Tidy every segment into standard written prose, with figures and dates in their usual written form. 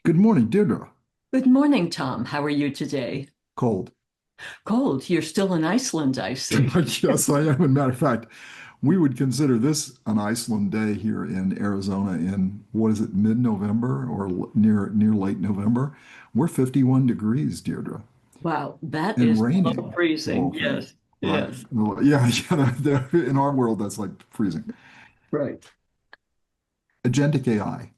Good morning, Deirdre. Good morning, Tom. How are you today? Cold. Cold. You're still in Iceland, I see. Yes, I am. As a matter of fact, we would consider this an Iceland day here in Arizona in what is it, mid-November or near late November. We're 51 degrees, Deirdre, Wow, that and is below raining. freezing. Well, Yes, right. yes, Well, yeah, yeah. In our world, that's like freezing. right. Agentic AI.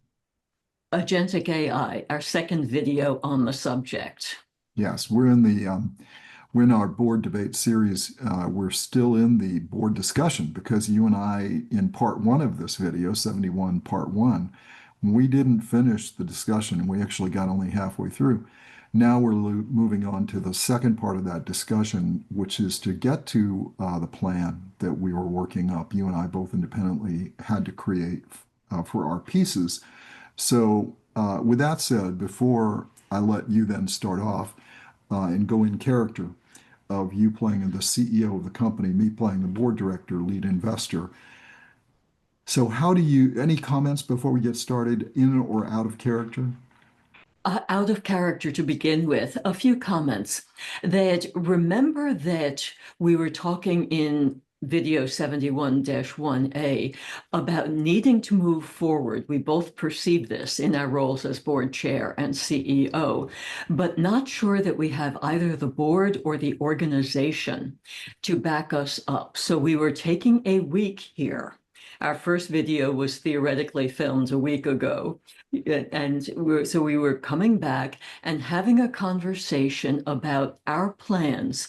Agentic AI, our second video on the subject. Yes, we're in our board debate series. We're still in the board discussion because you and I, in part one of this video, 71 part one, we didn't finish the discussion and we actually got only halfway through. Now we're moving on to the second part of that discussion, which is to get to the plan that we were working up. You and I both independently had to create for our pieces. So, with that said, before I let you then start off and go in character of you playing the CEO of the company, me playing the board director, lead investor. So, any comments before we get started, in or out of character? Out of character to begin with, a few comments that remember that we were talking in video 71-1A about needing to move forward. We both perceive this in our roles as board chair and CEO, but not sure that we have either the board or the organization to back us up. So we were taking a week here. Our first video was theoretically filmed a week ago. And so we were coming back and having a conversation about our plans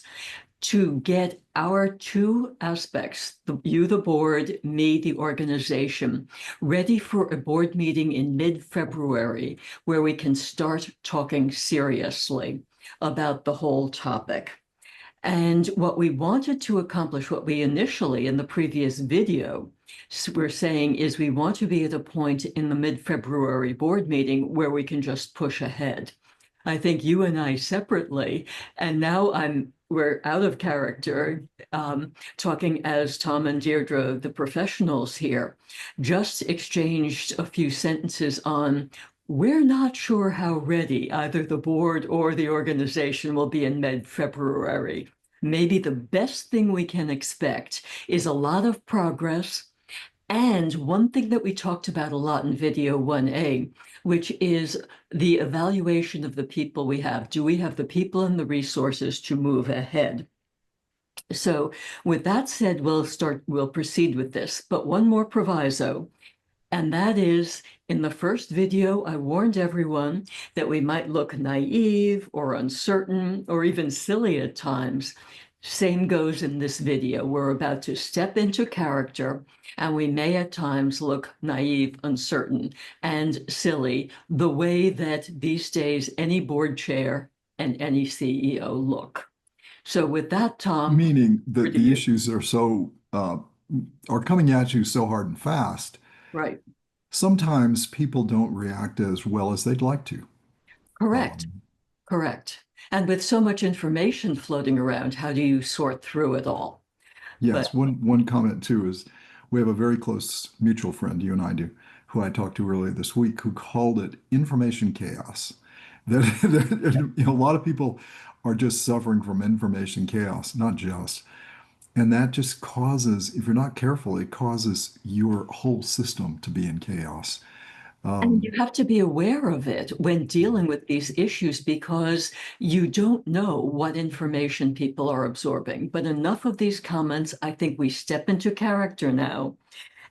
to get our two aspects, you, the board, me, the organization, ready for a board meeting in mid-February where we can start talking seriously about the whole topic. And what we wanted to accomplish, what we initially in the previous video were saying is we want to be at a point in the mid-February board meeting where we can just push ahead. I think you and I separately, and now we're out of character, talking as Tom and Deirdre, the professionals here, just exchanged a few sentences on we're not sure how ready either the board or the organization will be in mid-February. Maybe the best thing we can expect is a lot of progress. And one thing that we talked about a lot in video 1A, which is the evaluation of the people we have. Do we have the people and the resources to move ahead? So with that said, we'll proceed with this. But one more proviso. And that is, in the first video, I warned everyone that we might look naive or uncertain or even silly at times. Same goes in this video. We're about to step into character, and we may at times look naive, uncertain, and silly, the way that these days any board chair and any CEO look. So with that, Tom, Meaning over that to the you. issues are coming at you so hard and fast. Right. Sometimes people don't react as well as they'd like to. Correct. Um, Correct. And with so much information floating around, how do you sort through it all? Yes, But one comment too is we have a very close mutual friend, you and I do, who I talked to earlier this week, who called it information chaos. A lot of people are just suffering from information chaos, not just. And that just causes, if you're not careful, it causes your whole system to be in chaos. and you Um, have to be aware of it when dealing with these issues because you don't know what information people are absorbing. But enough of these comments. I think we step into character now,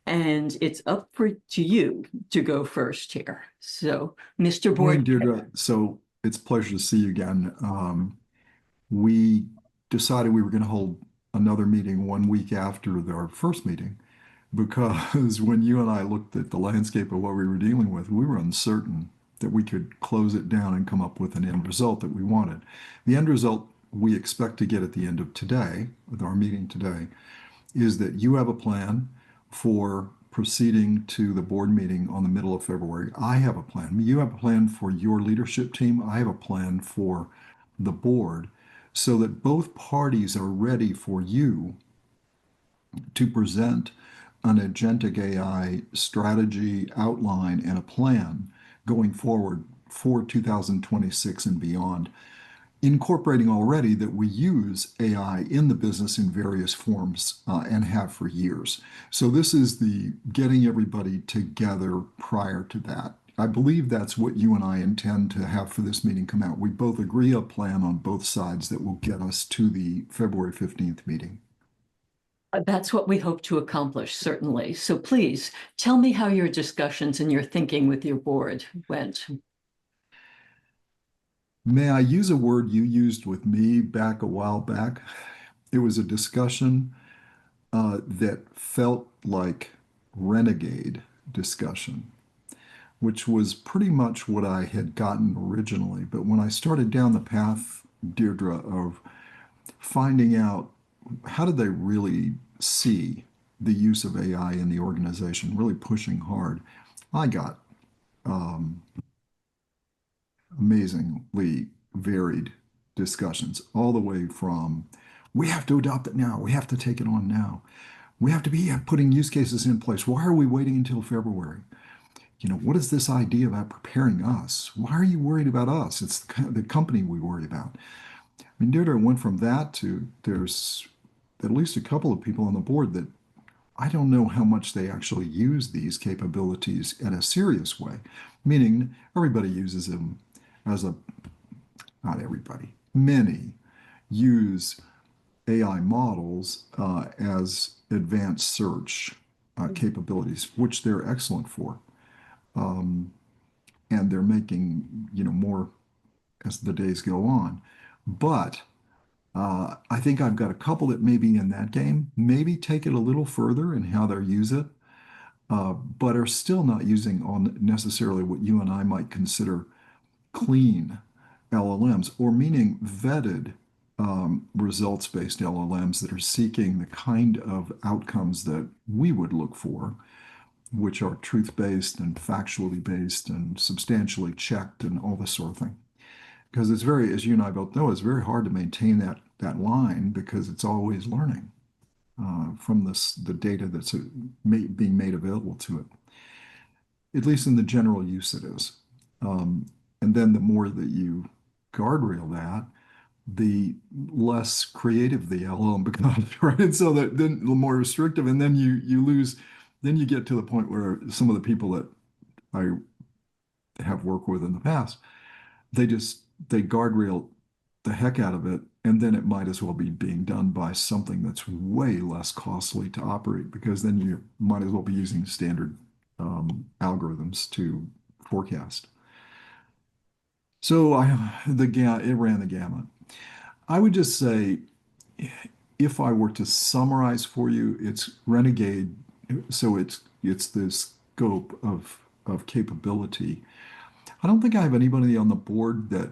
and it's up to you to go first here. So, Mr. Morning, Board. Deirdre. So it's a pleasure to see you again. We decided we were going to hold another meeting 1 week after our first meeting because when you and I looked at the landscape of what we were dealing with, we were uncertain that we could close it down and come up with an end result that we wanted. The end result we expect to get at the end of today, with our meeting today, is that you have a plan for proceeding to the board meeting on the middle of February. I have a plan. You have a plan for your leadership team. I have a plan for the board so that both parties are ready for you to present an agentic AI strategy outline and a plan going forward for 2026 and beyond, incorporating already that we use AI in the business in various forms and have for years. So this is the getting everybody together prior to that. I believe that's what you and I intend to have for this meeting come out. We both agree a plan on both sides that will get us to the February 15th meeting. That's what we hope to accomplish, certainly. So please tell me how your discussions and your thinking with your board went. May I use a word you used with me back a while back? It was a discussion that felt like renegade discussion, which was pretty much what I had gotten originally. But when I started down the path, Deirdre, of finding out how did they really see the use of AI in the organization, really pushing hard, I got amazingly varied discussions, all the way from we have to adopt it now, we have to take it on now, we have to be putting use cases in place. Why are we waiting until February? What is this idea about preparing us? Why are you worried about us? It's the company we worry about. I mean, Deirdre went from that to there's at least a couple of people on the board that I don't know how much they actually use these capabilities in a serious way, meaning everybody uses them as a, not everybody, many use AI models as advanced search capabilities, which they're excellent for. And they're making, more as the days go on. But I think I've got a couple that may be in that game, maybe take it a little further in how they use it, but are still not using on necessarily what you and I might consider clean LLMs, or meaning vetted results-based LLMs that are seeking the kind of outcomes that we would look for, which are truth-based and factually based and substantially checked and all this sort of thing. Because it's very, as you and I both know, it's very hard to maintain that line because it's always learning from the data that's being made available to it. At least in the general use it is. And then the more that you guardrail that, the less creative the LLM becomes, right? And so that then the more restrictive, and then you lose, then you get to the point where some of the people that I have worked with in the past, they guardrail the heck out of it, and then it might as well be being done by something that's way less costly to operate, because then you might as well be using standard algorithms to forecast. So it ran the gamut. I would just say, if I were to summarize for you, it's renegade. So it's the scope of capability. I don't think I have anybody on the board that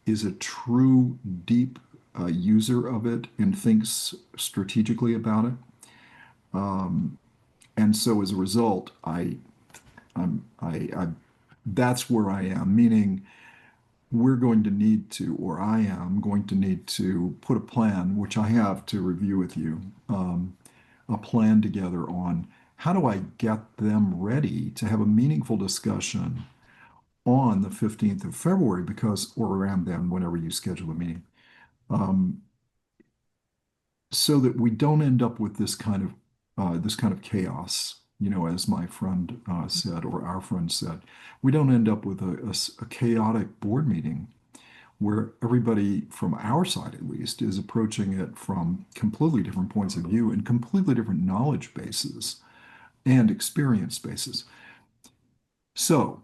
is a true deep user of it and thinks strategically about it. And so as a result, I that's where I am, meaning we're going to need to, or I am going to need to put a plan, which I have to review with you, a plan together on how do I get them ready to have a meaningful discussion on the 15th of February, because, or around then, whenever you schedule a meeting, um, so that we don't end up with this kind of chaos. As my friend said, or our friend said, we don't end up with a chaotic board meeting where everybody, from our side at least, is approaching it from completely different points of view and completely different knowledge bases and experience bases. So,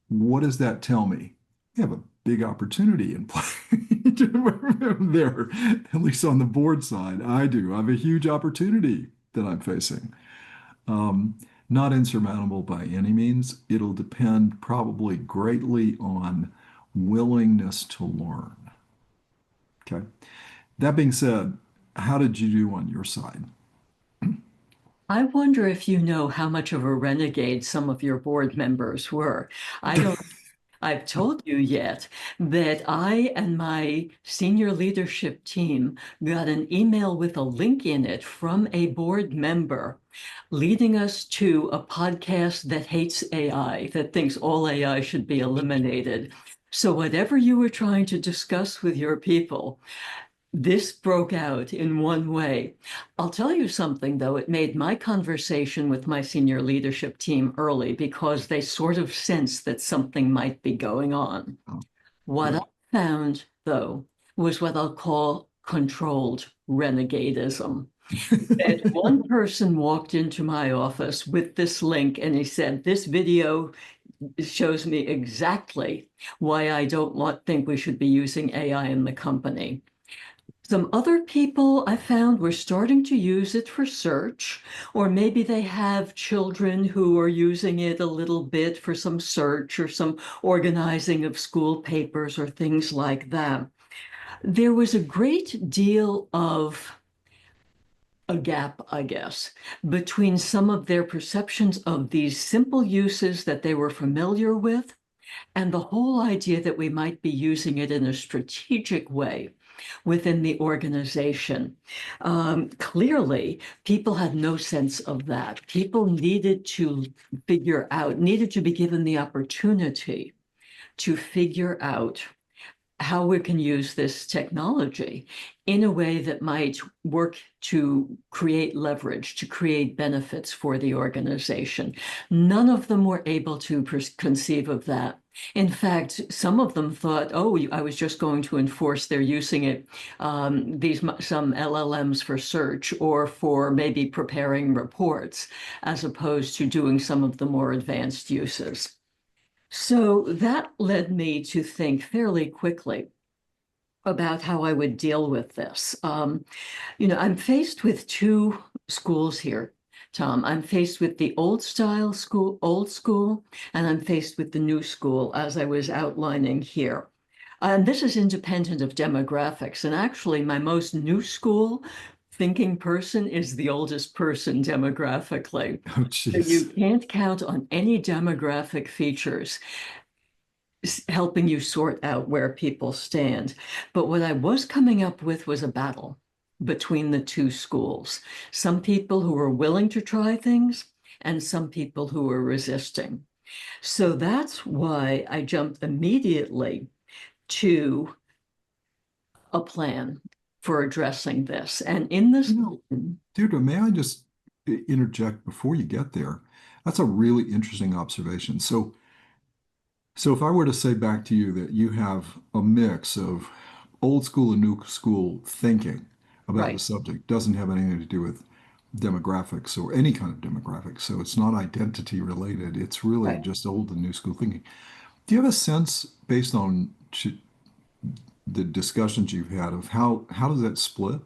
what does that tell me? We have a big opportunity in play there, at least on the board side. I do. I have a huge opportunity that I'm facing. Um, Not insurmountable by any means. It'll depend probably greatly on willingness to learn. Okay. That being said, how did you do on your side? I wonder if you know how much of a renegade some of your board members were. I don't I've told you yet that I and my senior leadership team got an email with a link in it from a board member leading us to a podcast that hates AI, that thinks all AI should be eliminated. So, whatever you were trying to discuss with your people, this broke out in one way. I'll tell you something, though. It made my conversation with my senior leadership team early because they sort of sensed that something might be going on. Oh, What I good. found, though, was what I'll call controlled renegadism. That one person walked into my office with this link and he said, "This video shows me exactly why I don't think we should be using AI in the company." Some other people I found were starting to use it for search, or maybe they have children who are using it a little bit for some search or some organizing of school papers or things like that. There was a great deal of a gap, I guess, between some of their perceptions of these simple uses that they were familiar with and the whole idea that we might be using it in a strategic way within the organization. Clearly, people had no sense of that. People needed to needed to be given the opportunity to figure out how we can use this technology in a way that might work to create leverage, to create benefits for the organization. None of them were able to conceive of that. In fact, some of them thought, "Oh, I was just going to enforce their using it, some LLMs for search or for maybe preparing reports, as opposed to doing some of the more advanced uses." So that led me to think fairly quickly about how I would deal with this. I'm faced with two schools here, Tom. I'm faced with the old style school, old school, and I'm faced with the new school, as I was outlining here. And this is independent of demographics. And actually, my most new school thinking person is the oldest person demographically. Oh, So you geez. can't count on any demographic features helping you sort out where people stand. But what I was coming up with was a battle between the two schools. Some people who were willing to try things and some people who were resisting. So that's why I jumped immediately to a plan for addressing this. And in this You know, plan, Deirdre, may I just interject before you get there? That's a really interesting observation. So if I were to say back to you that you have a mix of old school and new school thinking about the right, subject, doesn't have anything to do with demographics or any kind of demographics. So it's not identity related. It's really right. just old and new school thinking. Do you have a sense based on the discussions you've had of how does that split?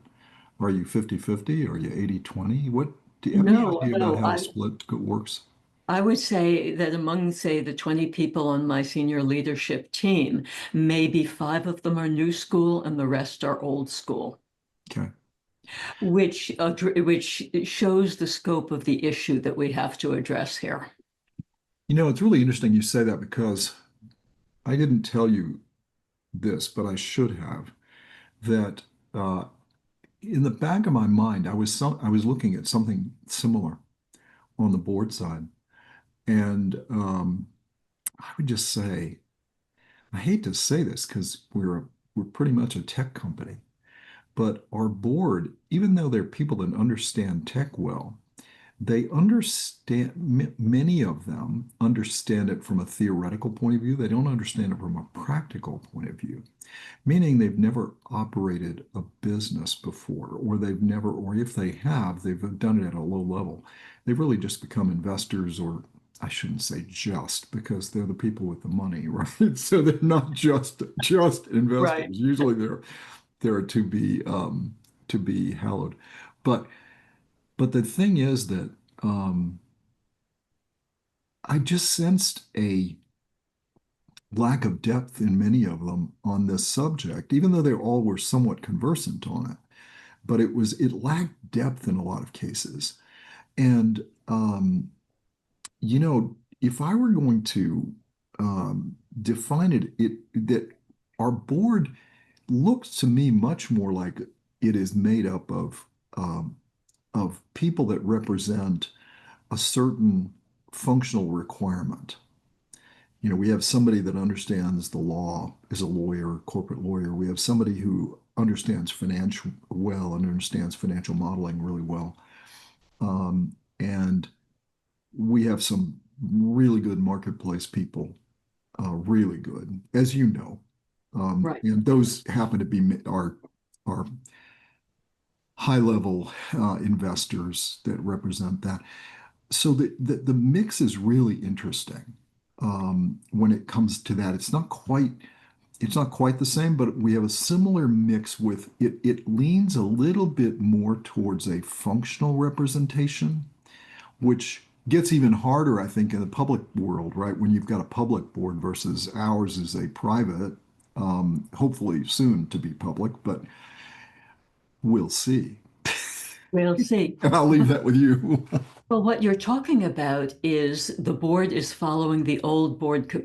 Are you 50-50? Are you 80-20? What do you have any No, idea about no, how the split works? I would say that among, say, the 20 people on my senior leadership team, maybe 5 of them are new school and the rest are old school, Okay. which shows the scope of the issue that we have to address here. It's really interesting you say that because I didn't tell you this, but I should have, that uh, in the back of my mind, I was looking at something similar on the board side. And I would just say, I hate to say this because we're pretty much a tech company, but our board, even though they're people that understand tech well, they understand, many of them understand it from a theoretical point of view. They don't understand it from a practical point of view, meaning they've never operated a business before, or they've never, or if they have, they've done it at a low level. They've really just become investors, or I shouldn't say just because they're the people with the money, right? So they're not just investors. Right. Usually they're to be hallowed. But the thing is that I just sensed a lack of depth in many of them on this subject, even though they all were somewhat conversant on it. But it lacked depth in a lot of cases. And if I were going to define that our board looks to me much more like it is made up of people that represent a certain functional requirement. We have somebody that understands the law, is a lawyer, corporate lawyer. We have somebody who understands financial well and understands financial modeling really well. And we have some really good marketplace people, really good, as you know. Right. And those happen to be our high level investors that represent that. So the mix is really interesting when it comes to that. It's not quite the same, but we have a similar mix with it. It leans a little bit more towards a functional representation, which gets even harder, I think, in the public world, right? When you've got a public board versus ours is a private, hopefully soon to be public, but we'll see. We'll see. And I'll leave that with you. Well, what you're talking about is the board is following the old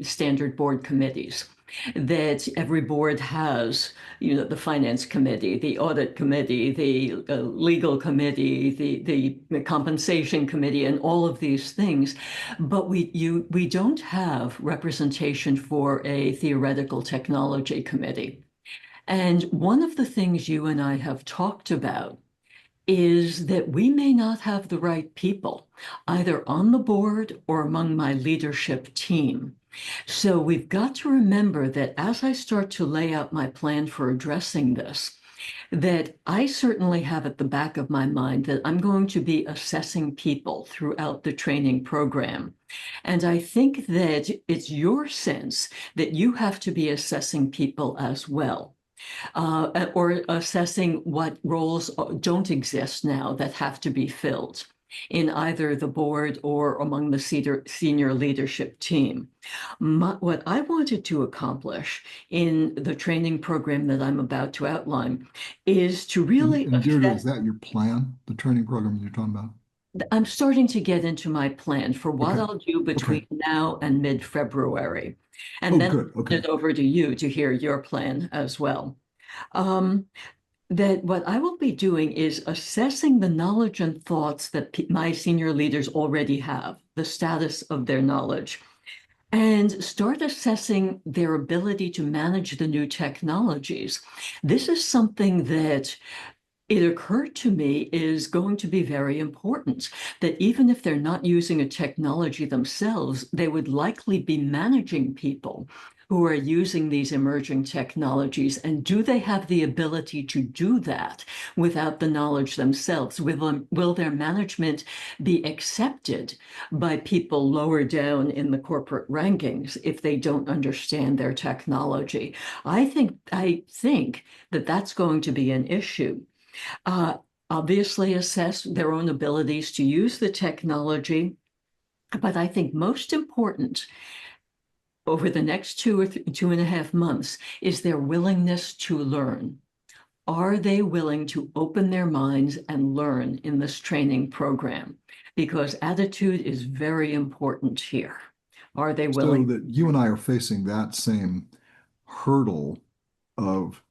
standard board committees that every board has, the finance committee, the audit committee, the legal committee, the compensation committee, and all of these things. But we don't have representation for a theoretical technology committee. And one of the things you and I have talked about is that we may not have the right people either on the board or among my leadership team. So we've got to remember that as I start to lay out my plan for addressing this, that I certainly have at the back of my mind that I'm going to be assessing people throughout the training program. And I think that it's your sense that you have to be assessing people as well, or assessing what roles don't exist now that have to be filled in either the board or among the senior leadership team. What I wanted to accomplish in the training program that I'm about to outline is to And, really and Deirdre, assess. is that your plan, the training program you're talking about? I'm starting to get into my plan for what Okay. I'll do Okay. between now and mid-February. And Oh, then good. I'll Okay. hand it over to you to hear your plan as well. Um, that what I will be doing is assessing the knowledge and thoughts that my senior leaders already have, the status of their knowledge, and start assessing their ability to manage the new technologies. This is something that it occurred to me is going to be very important, that even if they're not using a technology themselves, they would likely be managing people who are using these emerging technologies. And do they have the ability to do that without the knowledge themselves? Will their management be accepted by people lower down in the corporate rankings if they don't understand their technology? I think that that's going to be an issue. uh, Obviously assess their own abilities to use the technology. But I think most important over the next 2.5 months is their willingness to learn. Are they willing to open their minds and learn in this training program? Because attitude is very important here. Are they So willing? that you and I are facing that same hurdle of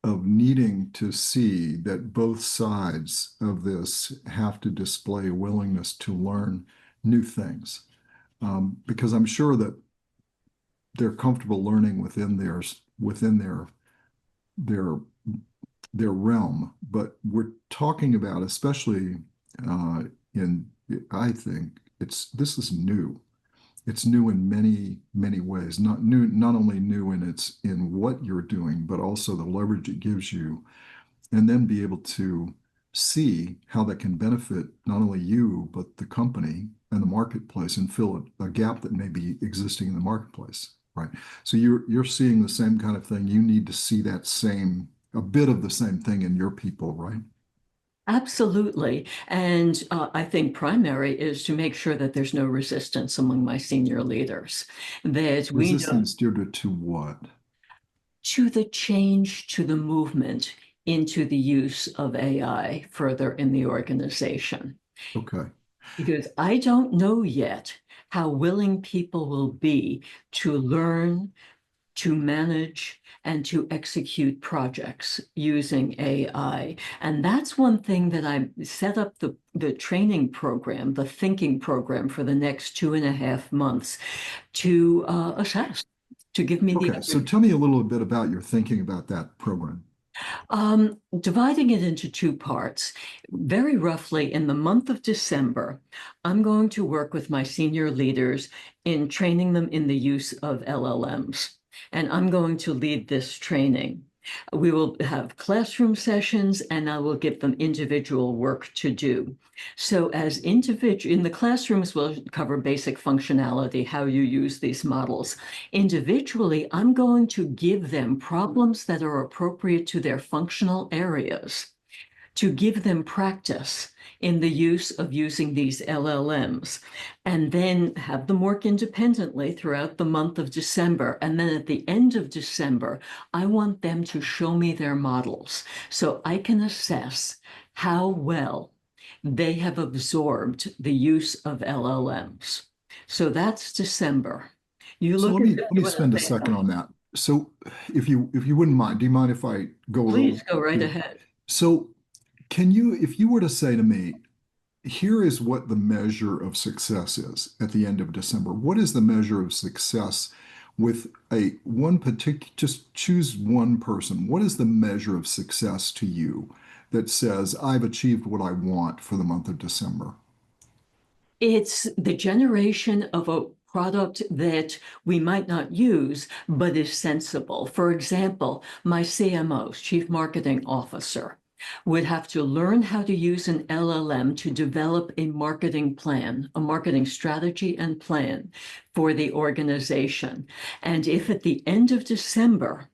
of needing to see that both sides of this have to display willingness to learn new things. Because I'm sure that they're comfortable learning within their their realm, but we're talking about, especially in, I think this is new. It's new in many, many ways. Not only new in what you're doing, but also the leverage it gives you, and then be able to see how that can benefit not only you, but the company and the marketplace and fill a gap that may be existing in the marketplace, right? So you're seeing the same kind of thing. You need to see a bit of the same thing in your people, right? Absolutely. And I think primary is to make sure that there's no resistance among my senior leaders, that we don't, Resistance due to what? to the change, to the movement into the use of AI further in the organization. Okay. Because I don't know yet how willing people will be to learn, to manage, and to execute projects using AI. And that's one thing that I set up the training program, the thinking program for the next 2.5 months to assess, to give me the Okay, so tell me a little bit about your thinking about that program. Dividing it into two parts, very roughly in the month of December, I'm going to work with my senior leaders in training them in the use of LLMs. And I'm going to lead this training. We will have classroom sessions and I will give them individual work to do. So as individual in the classrooms, we'll cover basic functionality, how you use these models. Individually, I'm going to give them problems that are appropriate to their functional areas, to give them practice in the use of using these LLMs, and then have them work independently throughout the month of December. And then at the end of December, I want them to show me their models so I can assess how well they have absorbed the use of LLMs. So that's December. You So look let at me it, let you me want to spend a say, second on that. So if you wouldn't mind, do you mind if I go a please little go right deep? ahead. So can you, if you were to say to me, here is what the measure of success is at the end of December. What is the measure of success with a one particular, just choose one person. What is the measure of success to you that says I've achieved what I want for the month of December? It's the generation of a product that we might not use, but is sensible. For example, my CMO, Chief Marketing Officer, would have to learn how to use an LLM to develop a marketing plan, a marketing strategy and plan for the organization. And if at the end of December,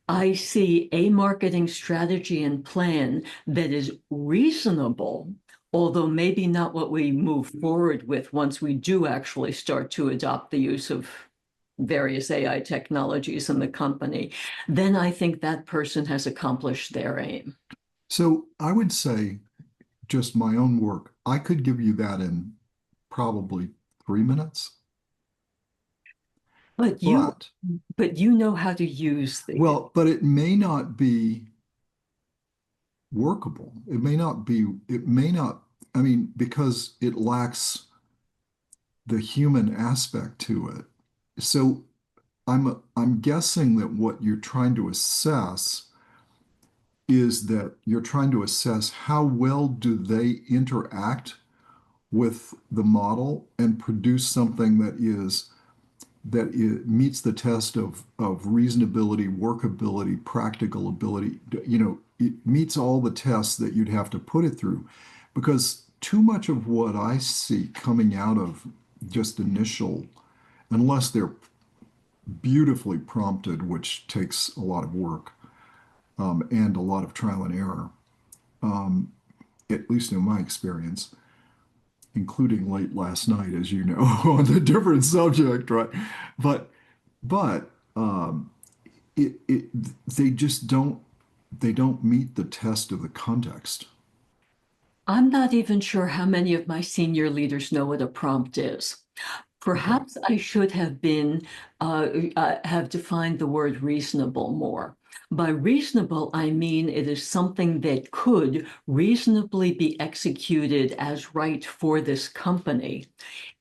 I see a marketing strategy and plan that is reasonable, although maybe not what we move forward with once we do actually start to adopt the use of various AI technologies in the company, then I think that person has accomplished their aim. So I would say just my own work. I could give you that in probably 3 minutes, But you, but but you know how to use the. but it may not be workable. It may not, I mean, because it lacks the human aspect to it. So I'm guessing that what you're trying to assess is that you're trying to assess how well do they interact with the model and produce something that it meets the test of reasonability, workability, practical ability. It meets all the tests that you'd have to put it through. Because too much of what I see coming out of just initial, unless they're beautifully prompted, which takes a lot of work and a lot of trial and error, at least in my experience, including late last night, as you know, on a different subject, right? But but it they just don't meet the test of the context. I'm not even sure how many of my senior leaders know what a prompt is. Okay. Perhaps I should have have defined the word reasonable more. By reasonable, I mean it is something that could reasonably be executed as right for this company,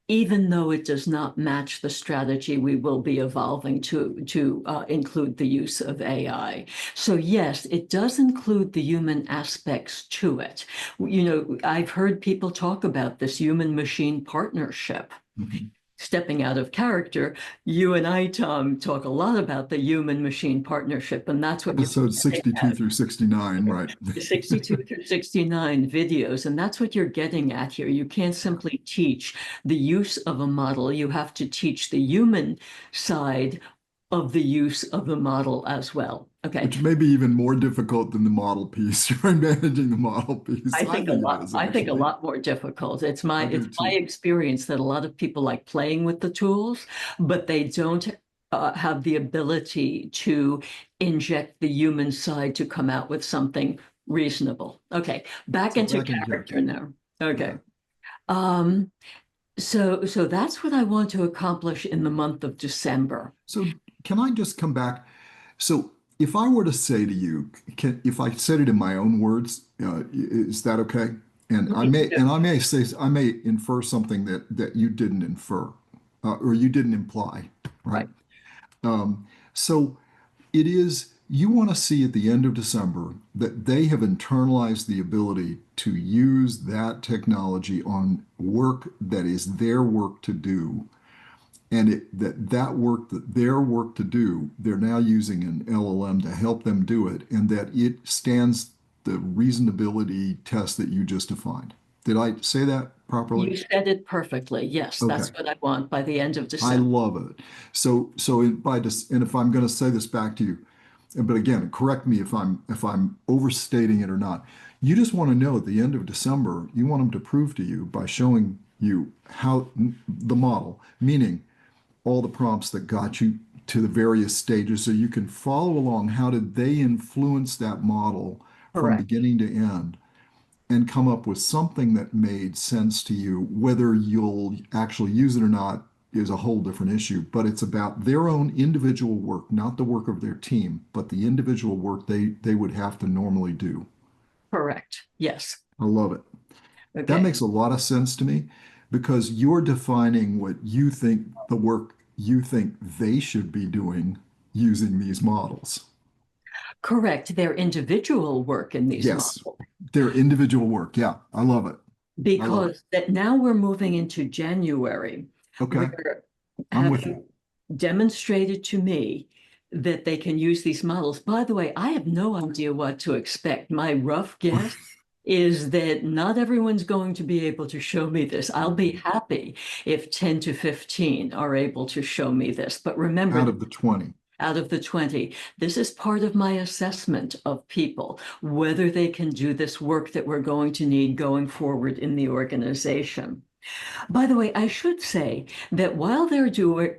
even though it does not match the strategy we will be evolving to include the use of AI. So yes, it does include the human aspects to it. I've heard people talk about this human-machine partnership. Mhm. Stepping out of character, you and I, Tom, talk a lot about the human-machine partnership, and that's what you're Episode getting 62 at. through 69, right? 62 through 69 videos, and that's what you're getting at here. You can't simply teach the use of a model, you have to teach the human side of the use of the model as well. Okay. Which may be even more difficult than the model piece. You're managing the model piece. I think it is I think a actually. lot more difficult. I It's do my too. experience that a lot of people like playing with the tools, but they don't have the ability to inject the human side to come out with something reasonable. Okay, back So into back in character character. now. Okay. Okay. Um, So that's what I want to accomplish in the month of December. So can I just come back? So if I were to say to you, if I said it in my own words, is that okay? Please do. And I may infer something that you didn't infer, or you didn't imply, right? Right. So it is, you want to see at the end of December that they have internalized the ability to use that technology on work that is their work to do, and that work, that their work to do, they're now using an LLM to help them do it, and that it stands the reasonability test that you just defined. Did I say that properly? You said it perfectly. Yes, that's Okay. what I want by the end of I December. love it. And if I'm going to say this back to you, but again, correct me if I'm overstating it or not. You just want to know at the end of December, you want them to prove to you by showing you how the model, meaning all the prompts that got you to the various stages, so you can follow along. How did they influence that model from Correct. beginning to end, and come up with something that made sense to you? Whether you'll actually use it or not is a whole different issue, but it's about their own individual work, not the work of their team, but the individual work they would have to normally do. Correct. Yes. I love it. That Okay. makes a lot of sense to me, because you're defining what you think, the work you think they should be doing using these models. Correct. Their individual work in these Yes, models. their individual work. Yeah, I love it. I love it. Because that now we're moving into January, Okay, where I'm with you. having demonstrated to me that they can use these models. By the way, I have no idea what to expect. My rough guess is that not everyone's going to be able to show me this. I'll be happy if 10 to 15 are able to show me this. But remember, Out of the 20. out of the 20. This is part of my assessment of people, whether they can do this work that we're going to need going forward in the organization. By the way, I should say that while they're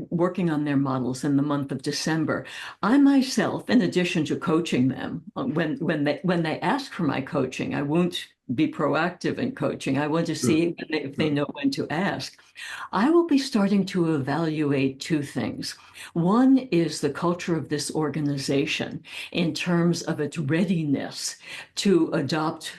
working on their models in the month of December, I myself, in addition to coaching them, when they ask for my coaching, I won't be proactive in coaching. I want to Sure, see if they sure. know when to ask. I will be starting to evaluate two things. One is the culture of this organization in terms of its readiness to adopt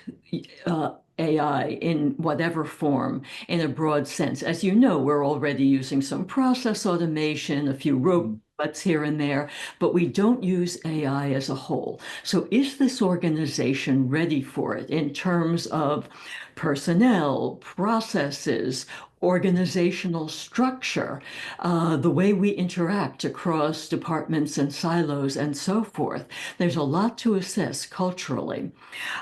AI in whatever form in a broad sense. As you know, we're already using some process automation, a few robots here and there, but we don't use AI as a whole. So is this organization ready for it in terms of personnel, processes, organizational structure, the way we interact across departments and silos, and so forth? There's a lot to assess culturally.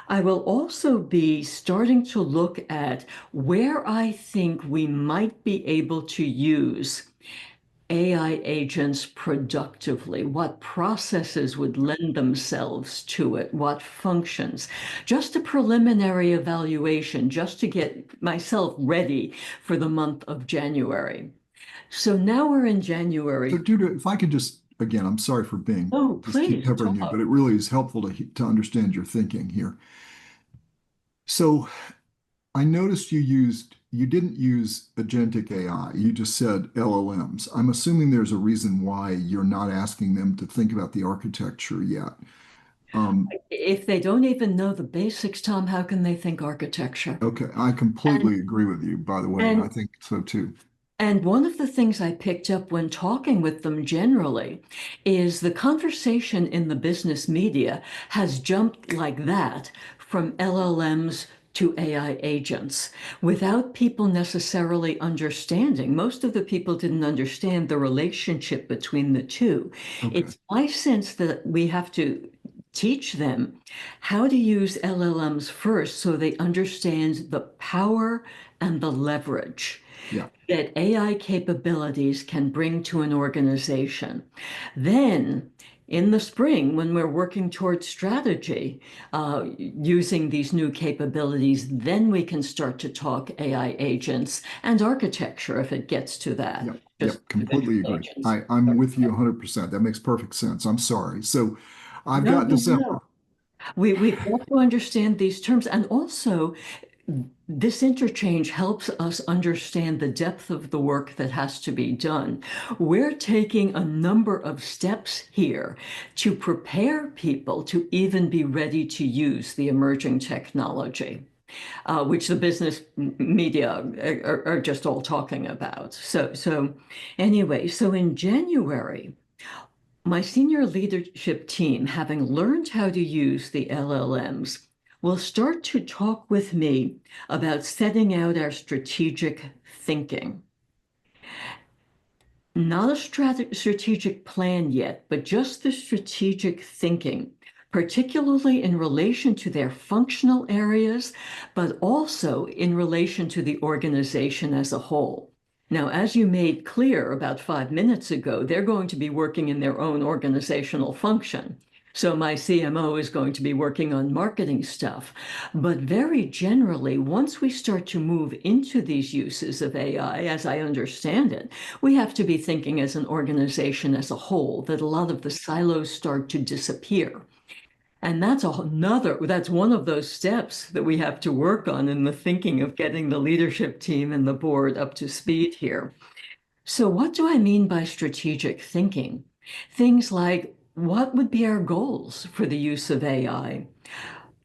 I will also be starting to look at where I think we might be able to use AI agents productively, what processes would lend themselves to it, what functions. Just a preliminary evaluation, just to get myself ready for the month of January. So now we're in So, January. Judah, if I could just, again, I'm sorry for being, Oh, just keep please peppering you, but talk. it really is helpful to understand your thinking here. So, I noticed you didn't use agentic AI. You just said LLMs. I'm assuming there's a reason why you're not asking them to think about the architecture yet. Um, If they don't even know the basics, Tom, how can they think architecture? okay, I And completely agree with you, by the way. I and think so too. And one of the things I picked up when talking with them generally is the conversation in the business media has jumped like that from LLMs to AI agents without people necessarily understanding. Most of the people didn't understand the relationship between the two. Okay. It's my sense that we have to teach them how to use LLMs first so they understand the power and the leverage Yeah. that AI capabilities can bring to an organization. Then, in the spring, when we're working towards strategy using these new capabilities, then we can start to talk AI agents and architecture if it gets to that. Yep. Just Yep. Completely traditional agree. agents. I'm with you 100%. That makes perfect sense. I'm sorry. So I've No, got no, December. no. We've got to understand these terms. And also, this interchange helps us understand the depth of the work that has to be done. We're taking a number of steps here to prepare people to even be ready to use the emerging technology, which the business media are just all talking about. So anyway, so in January, my senior leadership team, having learned how to use the LLMs, will start to talk with me about setting out our strategic thinking. Not a strategic plan yet, but just the strategic thinking, particularly in relation to their functional areas, but also in relation to the organization as a whole. Now, as you made clear about 5 minutes ago, they're going to be working in their own organizational function. So my CMO is going to be working on marketing stuff. But very generally, once we start to move into these uses of AI, as I understand it, we have to be thinking as an organization as a whole that a lot of the silos start to disappear. And that's one of those steps that we have to work on in the thinking of getting the leadership team and the board up to speed here. So, what do I mean by strategic thinking? Things like what would be our goals for the use of AI?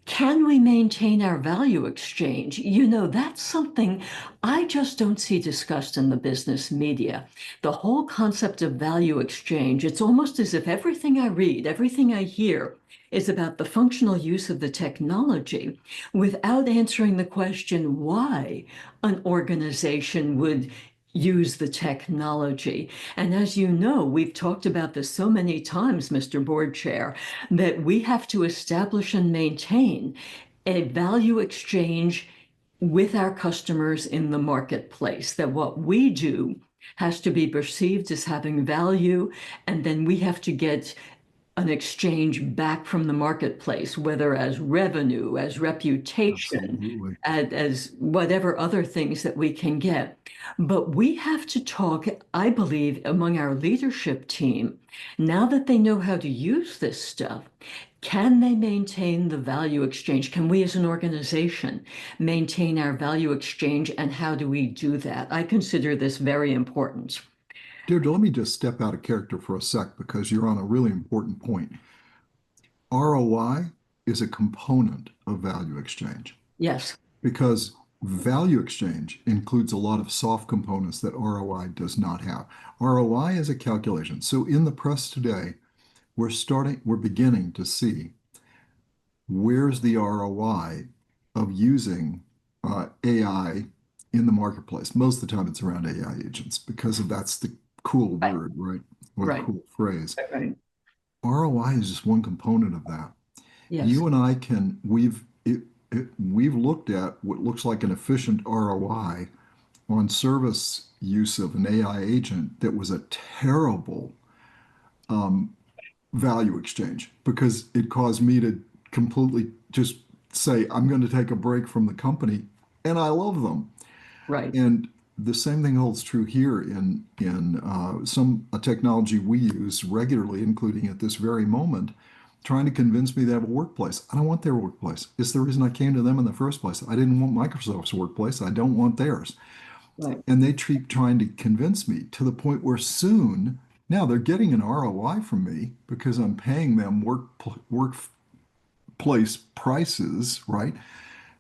Can we maintain our value exchange? That's something I just don't see discussed in the business media. The whole concept of value exchange, it's almost as if everything I read, everything I hear is about the functional use of the technology without answering the question why an organization would use the technology. And as you know, we've talked about this so many times, Mr. Board Chair, that we have to establish and maintain a value exchange with our customers in the marketplace, that what we do has to be perceived as having value, and then we have to get an exchange back from the marketplace, whether as revenue, as reputation, Absolutely. as whatever other things that we can get. But we have to talk, I believe, among our leadership team, now that they know how to use this stuff, can they maintain the value exchange? Can we as an organization maintain our value exchange? And how do we do that? I consider this very important. Deirdre, let me just step out of character for a sec because you're on a really important point. ROI is a component of value exchange Yes, because value exchange includes a lot of soft components that ROI does not have. ROI is a calculation. So in the press today, we're beginning to see where's the ROI of using AI in the marketplace. Most of the time it's around AI agents because that's the cool right, word, right? Or the right, cool phrase. right. ROI is just one component of that. Yes, You and I we've looked at what looks like an efficient ROI on service use of an AI agent that was a terrible value exchange because it caused me to completely just say, I'm going to take a break from the company, and I love them. right, And the same thing holds true here in some a technology we use regularly, including at this very moment, trying to convince me they have a workplace. I don't want their workplace. It's the reason I came to them in the first place. I didn't want Microsoft's workplace. I don't want theirs. right, And they keep trying to convince me to the point where soon now they're getting an ROI from me because I'm paying them workplace prices, right?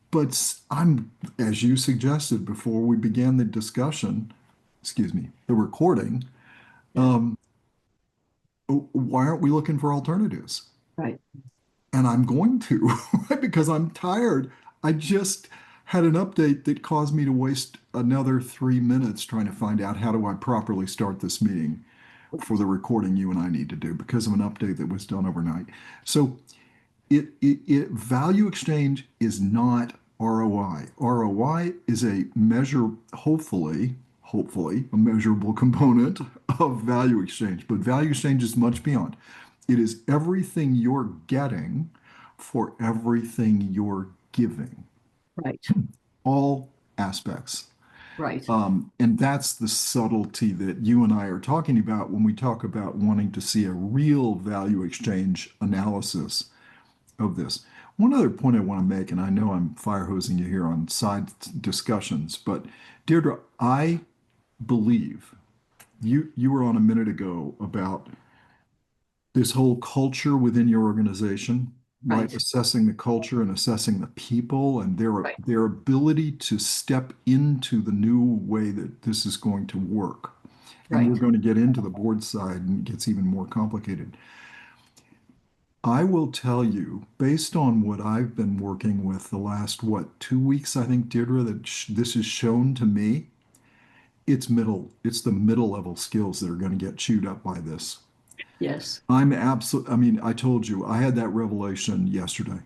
But I'm, as you suggested before we began the discussion, excuse me, the recording, yes, why aren't we looking for alternatives? right, And I'm going to, because I'm tired. I just had an update that caused me to waste another 3 minutes trying to find out how do I properly start this meeting for the recording you and I need to do because of an update that was done overnight. So value exchange is not ROI. ROI is a measure, hopefully, a measurable component of value exchange. But value exchange is much beyond. It is everything you're getting for everything you're giving, right, all aspects. right, And that's the subtlety that you and I are talking about when we talk about wanting to see a real value exchange analysis of this. One other point I want to make, and I know I'm fire hosing you here on side discussions, but Deirdre, I believe you were on a minute ago about this whole culture within your organization, right? Right, Assessing the culture and assessing the people and right, their ability to step into the new way that this is going to work. And we're right. going to get into the board side and it gets even more complicated. I will tell you, based on what I've been working with the last, what, 2 weeks, I think, Deirdre, that this is shown to me, it's the middle level skills that are going to get chewed up by this. Yes. I mean, I told you, I had that revelation yesterday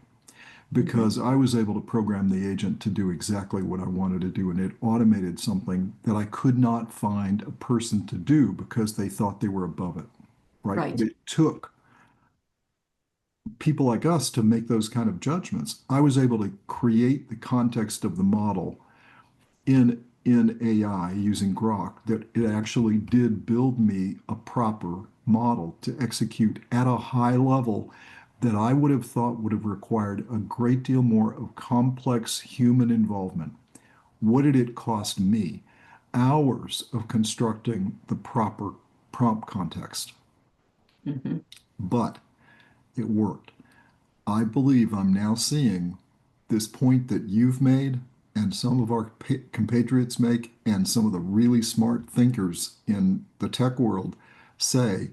Mhm. because I was able to program the agent to do exactly what I wanted to do, and it automated something that I could not find a person to do because they thought they were above it, right? But Right. it took people like us to make those kind of judgments. I was able to create the context of the model in AI using Grok that it actually did build me a proper model to execute at a high level that I would have thought would have required a great deal more of complex human involvement. What did it cost me? Hours of constructing the proper prompt context, Mhm. but it worked. I believe I'm now seeing this point that you've made and some of our compatriots make, and some of the really smart thinkers in the tech world say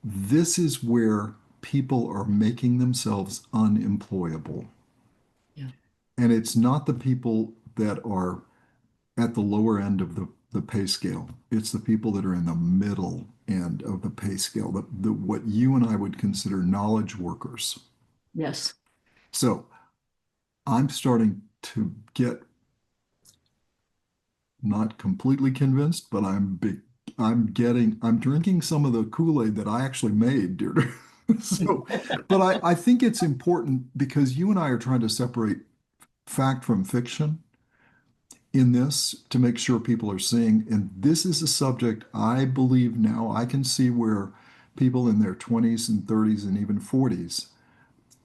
this is where people are making themselves unemployable. Yeah. And it's not the people that are at the lower end of the pay scale, it's the people that are in the middle end of the pay scale, what you and I would consider knowledge workers. Yes. So I'm starting to get not completely convinced, but I'm drinking some of the Kool-Aid that I actually made, Deirdre. So, but I think it's important because you and I are trying to separate fact from fiction in this to make sure people are seeing. And this is a subject I believe now I can see where people in their 20s and 30s and even 40s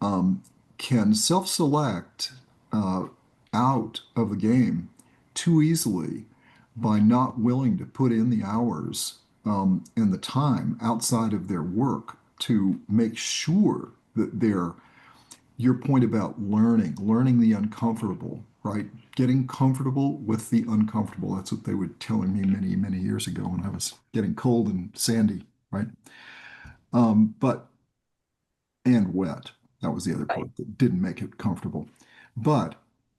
um, can self-select uh, out of the game too easily by not willing to put in the hours and the time outside of their work to make sure that they're your point about learning the uncomfortable, right? Getting comfortable with the uncomfortable. That's what they were telling me many, many years ago when I was getting cold and sandy, right? But and wet. That was the other Right. part that didn't make it comfortable. But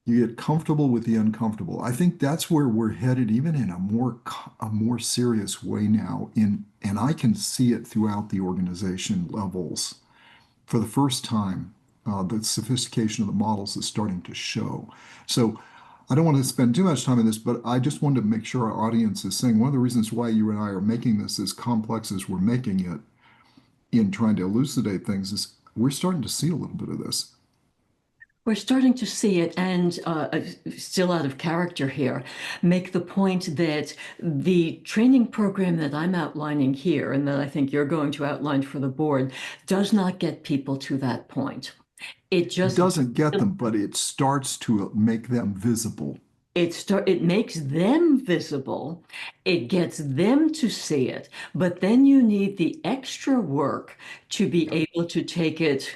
you get comfortable with the uncomfortable. I think that's where we're headed, even in a more serious way now. And I can see it throughout the organization levels for the first time. The sophistication of the models is starting to show. So I don't want to spend too much time on this, but I just wanted to make sure our audience is saying one of the reasons why you and I are making this as complex as we're making it in trying to elucidate things is we're starting to see a little bit of this. We're starting to see it, and still out of character here, make the point that the training program that I'm outlining here, and that I think you're going to outline for the board, does not get people to that point. It just Doesn't get them, but it starts to make them visible. it makes them visible. It gets them to see it, but then you need the extra work to be Yeah, able to take it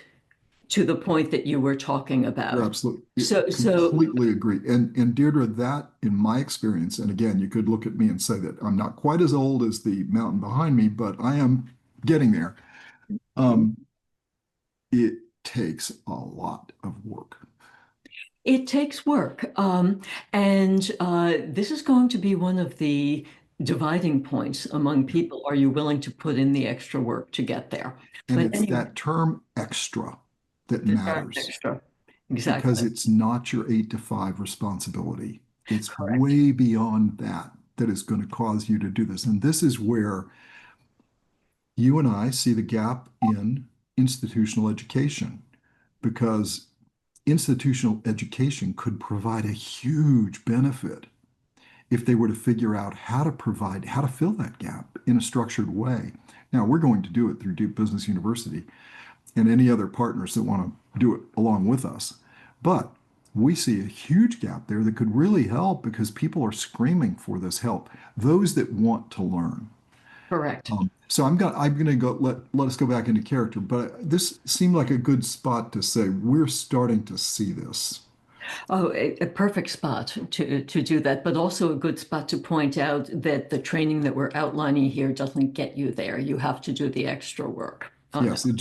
to the point that you were talking you're about. absolutely So completely agree. And Deirdre, that in my experience, and again, you could look at me and say that I'm not quite as old as the mountain behind me, but I am getting there. Um, it takes a lot of work. it takes work. And this is going to be one of the dividing points among Yeah. people. Are you willing to put in the extra work to get there? And But it's anyway, that term extra that the term matters extra. because Exactly. it's not your 8 to 5 responsibility. It's Correct. way beyond that that is going to cause you to do this. And this is where you and I see the gap in institutional education because institutional education could provide a huge benefit if they were to figure out how to fill that gap in a structured way. Now, we're going to do it through Duke Business University. and any other partners that want to do it along with us. But we see a huge gap there that could really help because people are screaming for this help, those that want to learn. Correct. So I'm gonna go let us go back into character, but this seemed like a good spot to say we're starting to see this. Oh, a perfect spot to do that, but also a good spot to point out that the training that we're outlining here doesn't get you there. You have to do the extra work on it. Yes, it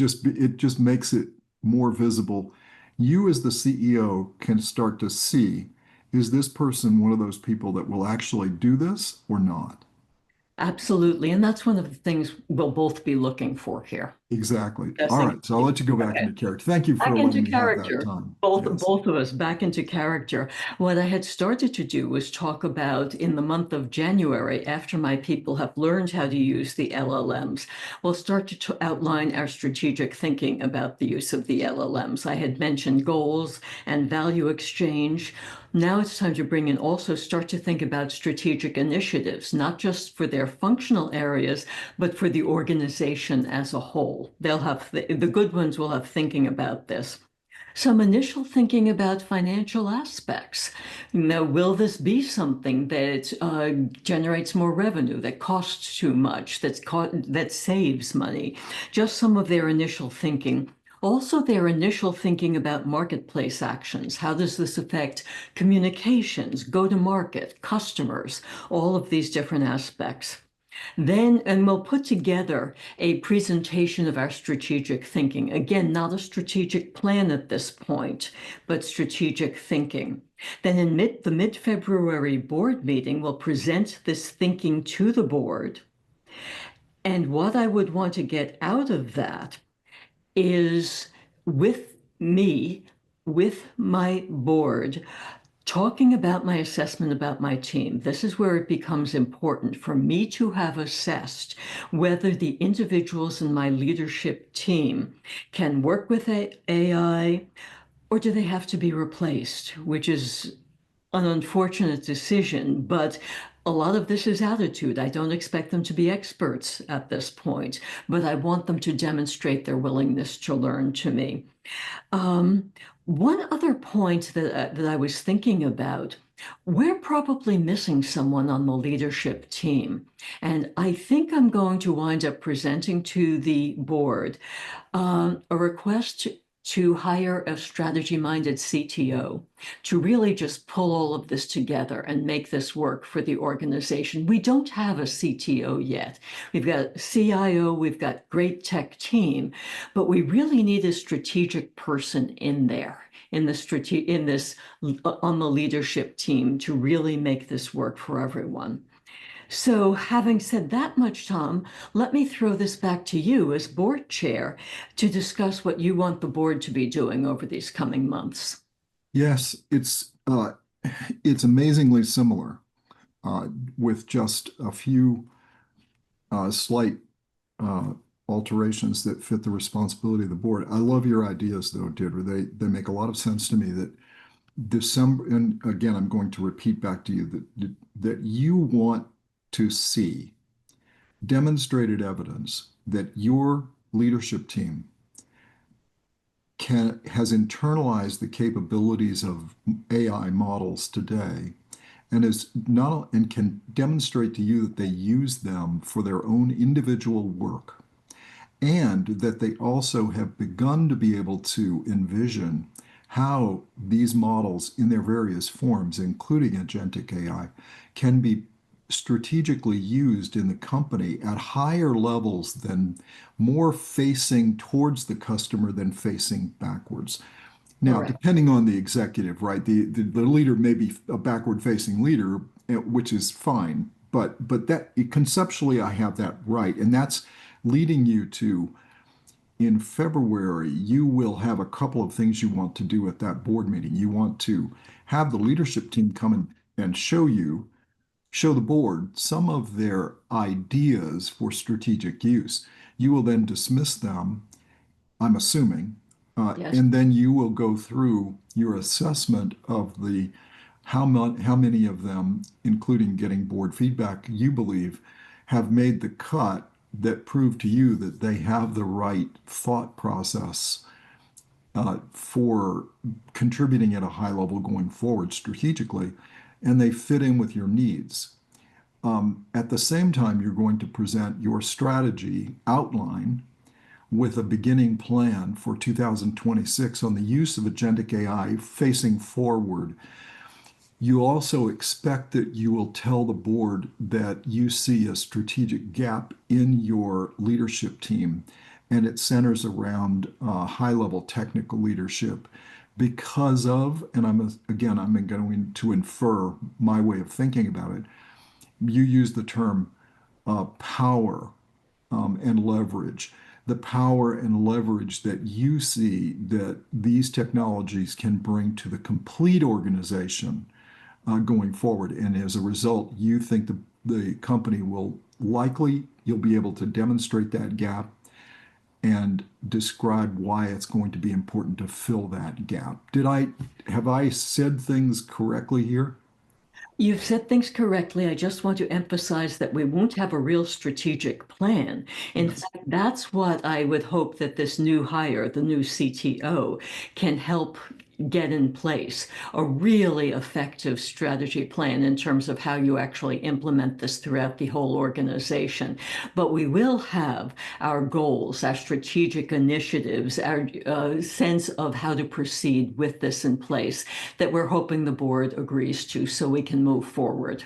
just makes it more visible. You as the CEO can start to see, is this person one of those people that will actually do this or not? Absolutely. And that's one of the things we'll both be looking for here. Exactly. All Guessing. right, so I'll let you go back Okay. into character. Thank you for Back letting into me have that character. time. Both Yes. both of us back into character. What I had started to do was talk about in the month of January, after my people have learned how to use the LLMs, we'll start to outline our strategic thinking about the use of the LLMs. I had mentioned goals and value exchange. Now it's time to bring in also start to think about strategic initiatives, not just for their functional areas, but for the organization as a whole. They'll have the good ones will have thinking about this. Some initial thinking about financial aspects. Now, will this be something that generates more revenue, that costs too much, that saves money? Just some of their initial thinking. Also, their initial thinking about marketplace actions. How does this affect communications, go to market, customers, all of these different aspects? And we'll put together a presentation of our strategic thinking. Again, not a strategic plan at this point, but strategic thinking. Then in the mid-February board meeting, we'll present this thinking to the board. And what I would want to get out of that is with me, with my board, talking about my assessment about my team. This is where it becomes important for me to have assessed whether the individuals in my leadership team can work with AI or do they have to be replaced, which is an unfortunate decision, but a lot of this is attitude. I don't expect them to be experts at this point, but I want them to demonstrate their willingness to learn to me. Um, One other point that I was thinking about, we're probably missing someone on the leadership team. And I think I'm going to wind up presenting to the board a request to hire a strategy-minded CTO to really just pull all of this together and make this work for the organization. We don't have a CTO yet. We've got a CIO, we've got great tech team, but we really need a strategic person in there, in this on the leadership team to really make this work for everyone. So, having said that much, Tom, let me throw this back to you as board chair to discuss what you want the board to be doing over these coming months. Yes, it's amazingly similar uh, with just a few slight uh, alterations that fit the responsibility of the board. I love your ideas, though, Deirdre. They make a lot of sense to me. That December, and again, I'm going to repeat back to you that you want to see demonstrated evidence that your leadership team has internalized the capabilities of AI models today and is not and can demonstrate to you that they use them for their own individual work and that they also have begun to be able to envision how these models in their various forms, including agentic AI, can be strategically used in the company at higher levels than more facing towards the customer than facing backwards. Now, Correct. depending on the executive, right, the leader may be a backward-facing leader, which is fine, but that conceptually I have that right, and that's leading you to in February, you will have a couple of things you want to do at that board meeting. You want to have the leadership team come and show the board some of their ideas for strategic use. You will then dismiss them, I'm assuming, Yes. and then you will go through your assessment of the how many of them, including getting board feedback, you believe have made the cut that prove to you that they have the right thought process for contributing at a high level going forward strategically, and they fit in with your needs. At the same time, you're going to present your strategy outline with a beginning plan for 2026 on the use of agentic AI facing forward. You also expect that you will tell the board that you see a strategic gap in your leadership team, and it centers around high-level technical leadership because of, and I'm going to infer my way of thinking about it. You use the term power and leverage. The power and leverage that you see that these technologies can bring to the complete organization going forward. And as a result, you think the company will likely, you'll be able to demonstrate that gap and describe why it's going to be important to fill that gap. Have I said things correctly here? You've said things correctly. I just want to emphasize that we won't have a real strategic plan. In Yes. fact, that's what I would hope that this new hire, the new CTO, can help get in place a really effective strategy plan in terms of how you actually implement this throughout the whole organization. But we will have our goals, our strategic initiatives, our sense of how to proceed with this in place that we're hoping the board agrees to so we can move forward.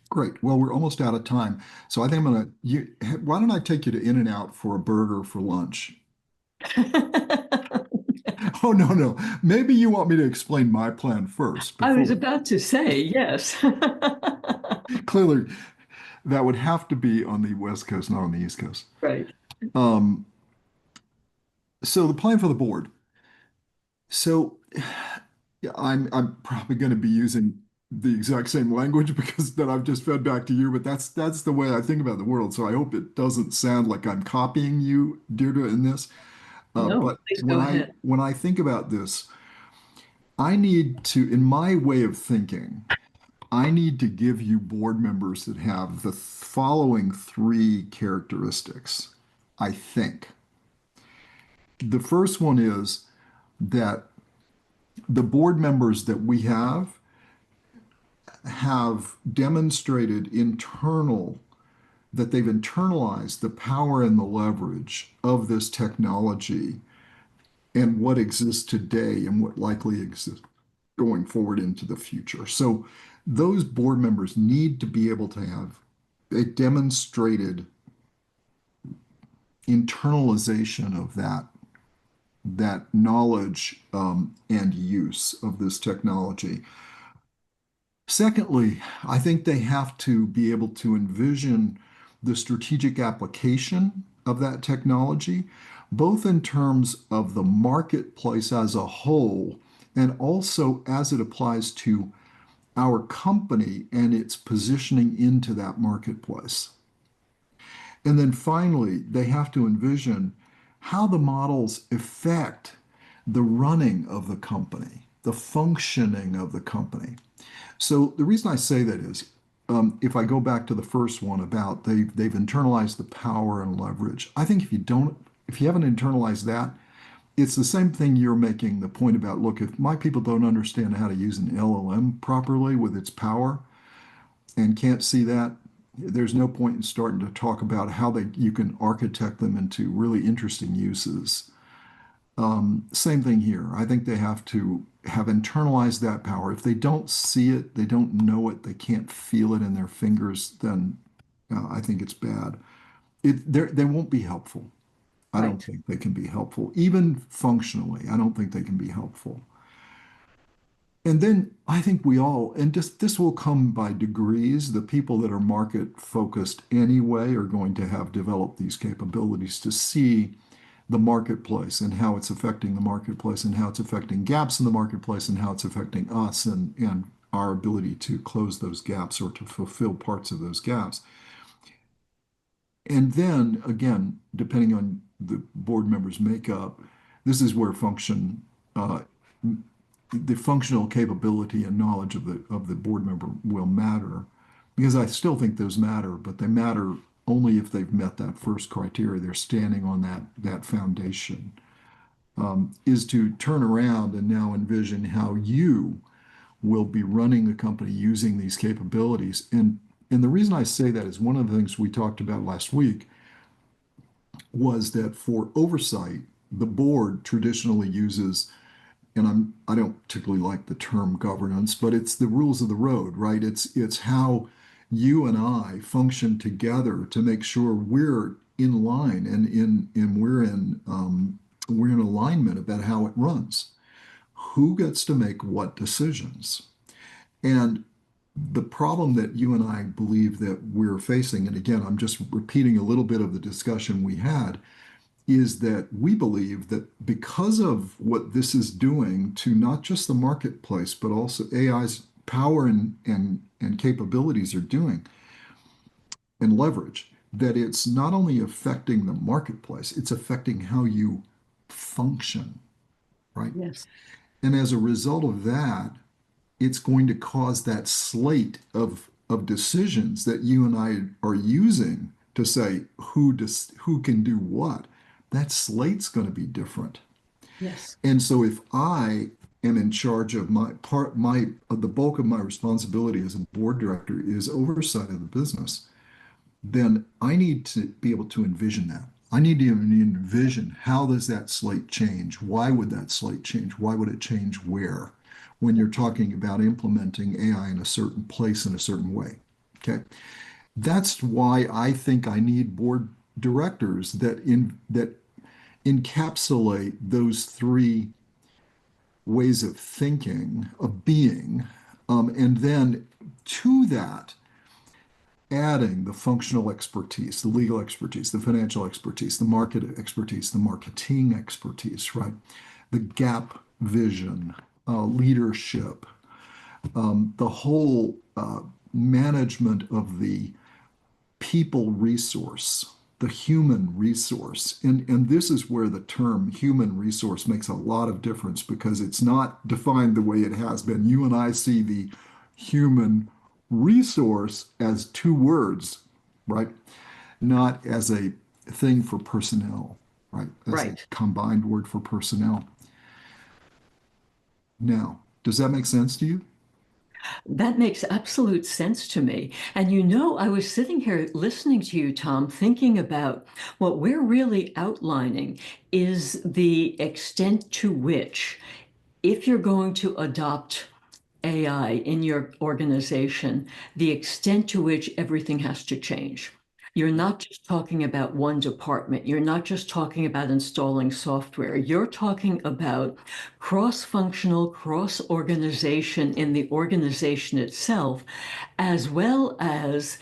Great. Well, we're almost out of time. So I think why don't I take you to In-N-Out for a burger for lunch? Oh, no, no. Maybe you want me to explain my plan first I was before. about to say yes. Clearly, that would have to be on the West Coast, not on the East Coast. Right. Um, so the plan for the board. So yeah, I'm probably going to be using the exact same language because that I've just fed back to you, but that's the way I think about the world. So I hope it doesn't sound like I'm copying you, Deirdre, in this. No, But please go ahead. when I think about this, I need to, in my way of thinking, I need to give you board members that have the following three characteristics, I think. The first one is that the board members that we have demonstrated that they've internalized the power and the leverage of this technology and what exists today and what likely exists going forward into the future. So those board members need to be able to have a demonstrated internalization of that knowledge and use of this technology. Secondly, I think they have to be able to envision the strategic application of that technology, both in terms of the marketplace as a whole and also as it applies to our company and its positioning into that marketplace. And then finally, they have to envision how the models affect the running of the company, the functioning of the company. So the reason I say that is, if I go back to the first one about they've internalized the power and leverage. I think if you haven't internalized that, it's the same thing you're making the point about. Look, if my people don't understand how to use an LLM properly with its power and can't see that, there's no point in starting to talk about how you can architect them into really interesting uses. Same thing here. I think they have to have internalized that power. If they don't see it, they don't know it, they can't feel it in their fingers, then I think it's bad. They won't be helpful. I don't Right. think they can be helpful, even functionally. I don't think they can be helpful. And then I think and this will come by degrees. The people that are market focused anyway are going to have developed these capabilities to see the marketplace and how it's affecting the marketplace and how it's affecting gaps in the marketplace and how it's affecting us and our ability to close those gaps or to fulfill parts of those gaps. And then again, depending on the board members' makeup, this is where the functional capability and knowledge of the board member will matter because I still think those matter, but they matter only if they've met that first criteria. They're standing on that foundation. Is to turn around and now envision how you will be running the company using these capabilities. And the reason I say that is one of the things we talked about last week was that for oversight, the board traditionally uses, and I don't particularly like the term governance, but it's the rules of the road, right? It's how you and I function together to make sure we're in line and we're in alignment about how it runs. Who gets to make what decisions? And the problem that you and I believe that we're facing, and again, I'm just repeating a little bit of the discussion we had, is that we believe that because of what this is doing to not just the marketplace, but also AI's power and capabilities are doing and leverage, that it's not only affecting the marketplace, it's affecting how you function, right? Yes. And as a result of that, it's going to cause that slate of decisions that you and I are using to say who can do what. That slate's going to be different. Yes. And so if I am in charge of the bulk of my responsibility as a board director is oversight of the business, then I need to be able to envision that. I need to envision how does that slate change? Why would that slate change? Why would it change where? When you're talking about implementing AI in a certain place in a certain way. Okay. That's why I think I need board directors that encapsulate those three ways of thinking, of being, and then to that adding the functional expertise, the legal expertise, the financial expertise, the market expertise, the marketing expertise, right? The gap vision, leadership, the whole management of the people resource, the human resource. And this is where the term human resource makes a lot of difference because it's not defined the way it has been. You and I see the human resource as two words, right? Not as a thing for personnel, right? As a Right. combined word for personnel. Now, does that make sense to you? That makes absolute sense to me. And you know, I was sitting here listening to you, Tom, thinking about what we're really outlining is the extent to which, if you're going to adopt AI in your organization, the extent to which everything has to change. You're not just talking about one department. You're not just talking about installing software. You're talking about cross-functional, cross-organization in the organization itself, as well as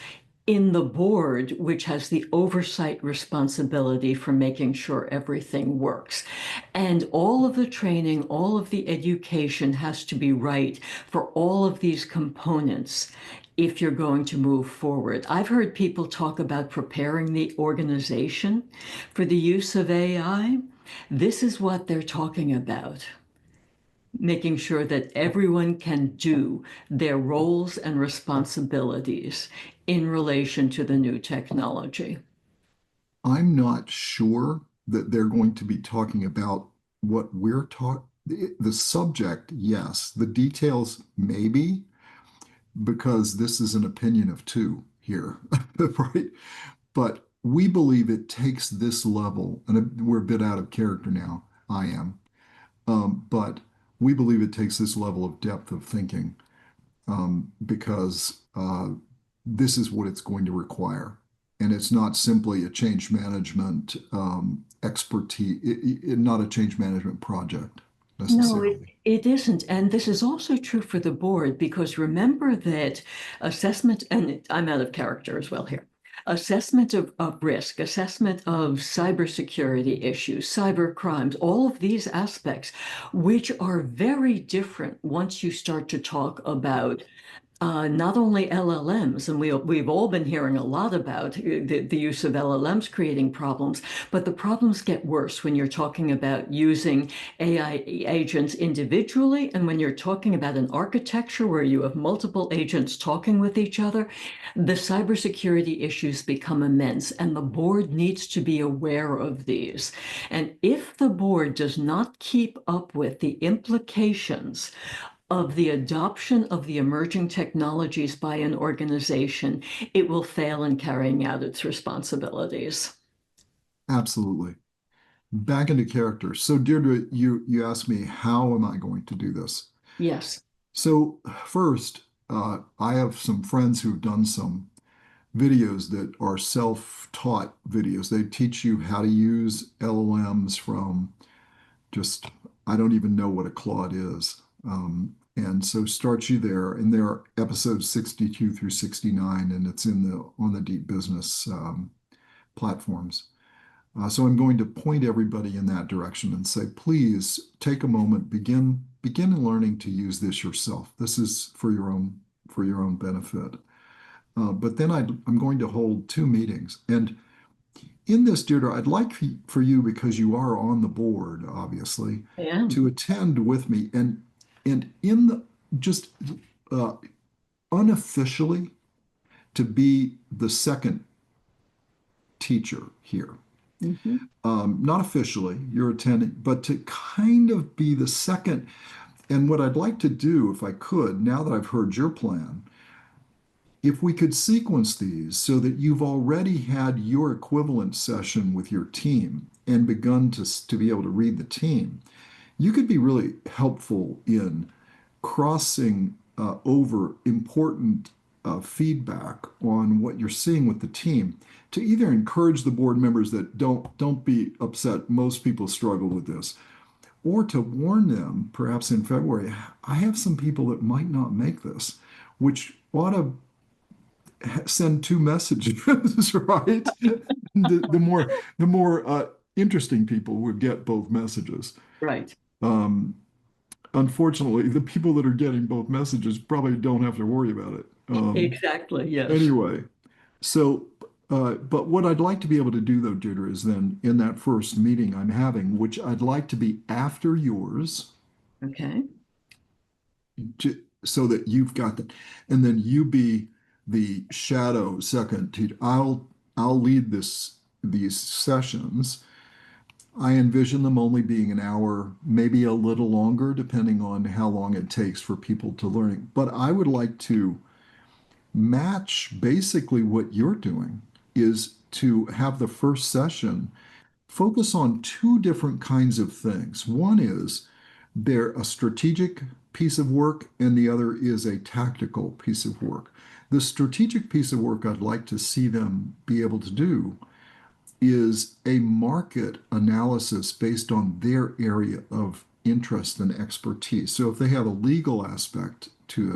in the board, which has the oversight responsibility for making sure everything works. And all of the training, all of the education has to be right for all of these components if you're going to move forward. I've heard people talk about preparing the organization for the use of AI. This is what they're talking about, making sure that everyone can do their roles and responsibilities in relation to the new technology. I'm not sure that they're going to be talking about what we're talking. The subject, yes. The details, maybe, because this is an opinion of two here, right? But we believe it takes this level, and we're a bit out of character now. I am, but we believe it takes this level of depth of thinking because this is what it's going to require. And it's not simply a change management expertise, not a change management project No, necessarily. it isn't. And this is also true for the board because remember that assessment, and I'm out of character as well here, assessment of risk, assessment of cybersecurity issues, cyber crimes, all of these aspects, which are very different once you start to talk about not only LLMs, and we've all been hearing a lot about the use of LLMs creating problems, but the problems get worse when you're talking about using AI agents individually, and when you're talking about an architecture where you have multiple agents talking with each other, the cybersecurity issues become immense, and the board needs to be aware of these. And if the board does not keep up with the implications of the adoption of the emerging technologies by an organization, it will fail in carrying out its responsibilities. Absolutely. Back into character. So, Deirdre, you asked me, how am I going to do this? Yes. So, first, I have some friends who've done some videos that are self-taught videos. They teach you how to use LLMs from just, I don't even know what a Claude is. And so start you there. And there are episodes 62 through 69, and it's in the on the Deep Business platforms. So I'm going to point everybody in that direction and say, please take a moment, begin learning to use this yourself. This is for your own benefit. But then I'm going to hold two meetings. And in this, Deirdre, I'd like for you, because you are on the board, obviously, I am. to attend with me and in the just uh, unofficially to be the second teacher here. Mhm. Not officially, you're attending, but to kind of be the second. And what I'd like to do, if I could, now that I've heard your plan, if we could sequence these so that you've already had your equivalent session with your team and begun to be able to read the team, you could be really helpful in crossing over important feedback on what you're seeing with the team to either encourage the board members that don't be upset. Most people struggle with this, or to warn them, perhaps in February, I have some people that might not make this, which ought to send two messages, right? The more interesting people would get both messages. Right. Um, Unfortunately, the people that are getting both messages probably don't have to worry about it. Exactly. Yes. Anyway, so but what I'd like to be able to do though, Deirdre, is then in that first meeting I'm having, which I'd like to be after yours, Okay. so that you've got that, and then you be the shadow second teacher. I'll lead these sessions. I envision them only being an hour, maybe a little longer, depending on how long it takes for people to learn. But I would like to match basically what you're doing is to have the first session focus on two different kinds of things. One is they're a strategic piece of work, and the other is a tactical piece of work. The strategic piece of work I'd like to see them be able to do is a market analysis based on their area of interest and expertise. So if they have a legal aspect to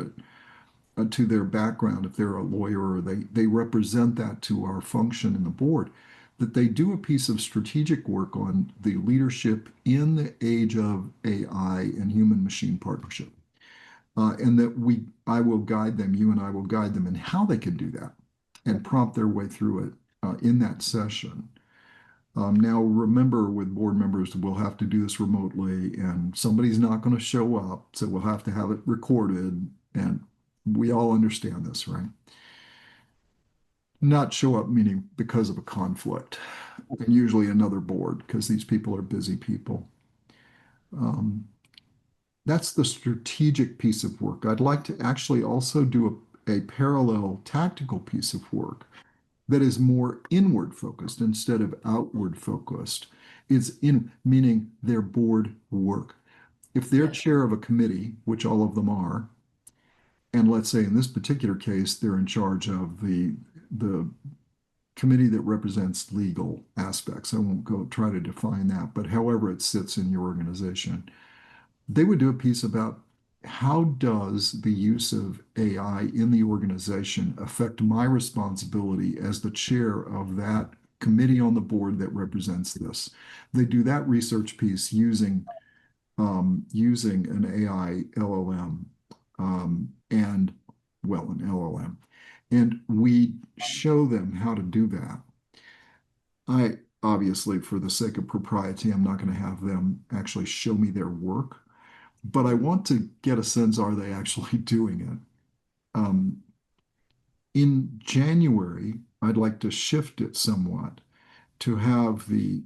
it, to their background, if they're a lawyer or they represent that to our function in the board, that they do a piece of strategic work on the leadership in the age of AI and human machine partnership. And that I will guide them, you and I will guide them in how they can do that and prompt their way through it in that session. Now, remember, with board members, we'll have to do this remotely, and somebody's not going to show up, so we'll have to have it recorded, and we all understand this, right? Not show up meaning because of a conflict, and usually another board, because these people are busy people. Um, that's the strategic piece of work. I'd like to actually also do a parallel tactical piece of work that is more inward focused instead of outward focused. It's in meaning their board work. If they're Yes. chair of a committee, which all of them are, and let's say in this particular case, they're in charge of the committee that represents legal aspects. I won't go try to define that, but however it sits in your organization, they would do a piece about how does the use of AI in the organization affect my responsibility as the chair of that committee on the board that represents this. They do that research piece using an AI LLM, and well, an LLM. And we show them how to do that. I obviously, for the sake of propriety, I'm not going to have them actually show me their work, but I want to get a sense, are they actually doing it? In January, I'd like to shift it somewhat to have the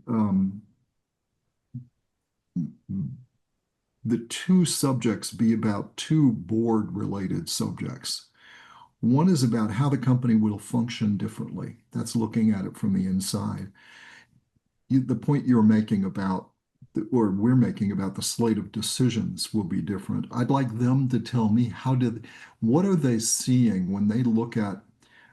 two subjects be about two board related subjects. One is about how the company will function differently. That's looking at it from the inside. The point you're making about, or we're making about the slate of decisions will be different. I'd like them to tell me what are they seeing when they look at,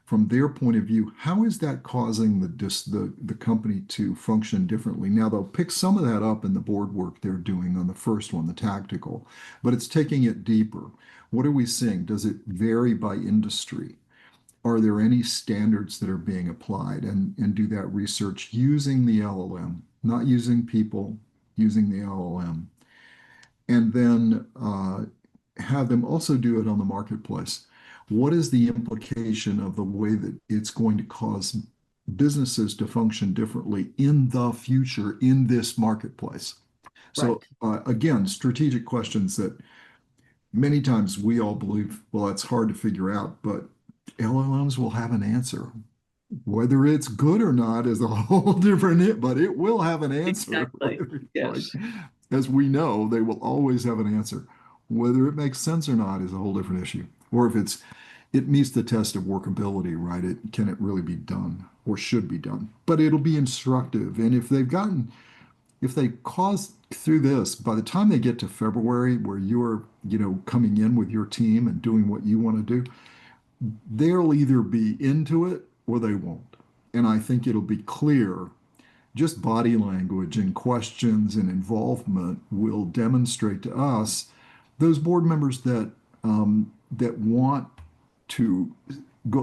from their point of view, how is that causing the company to function differently? Now they'll pick some of that up in the board work they're doing on the first one, the tactical, but it's taking it deeper. What are we seeing? Does it vary by industry? Are there any standards that are being applied, and do that research using the LLM, not using people, using the LLM, and then have them also do it on the marketplace. What is the implication of the way that it's going to cause businesses to function differently in the future in this marketplace? So Right. again, strategic questions that many times we all believe, well, it's hard to figure out, but LLMs will have an answer. Whether it's good or not is a whole different, but it will have an answer. Exactly. Like, Yes. as we know, they will always have an answer. Whether it makes sense or not is a whole different issue. Or if it meets the test of workability, right? Can it really be done or should be done? But it'll be instructive. And if they cause through this, by the time they get to February, where you're, coming in with your team and doing what you want to do, they'll either be into it or they won't. And I think it'll be clear, just body language and questions and involvement will demonstrate to us those board members that want to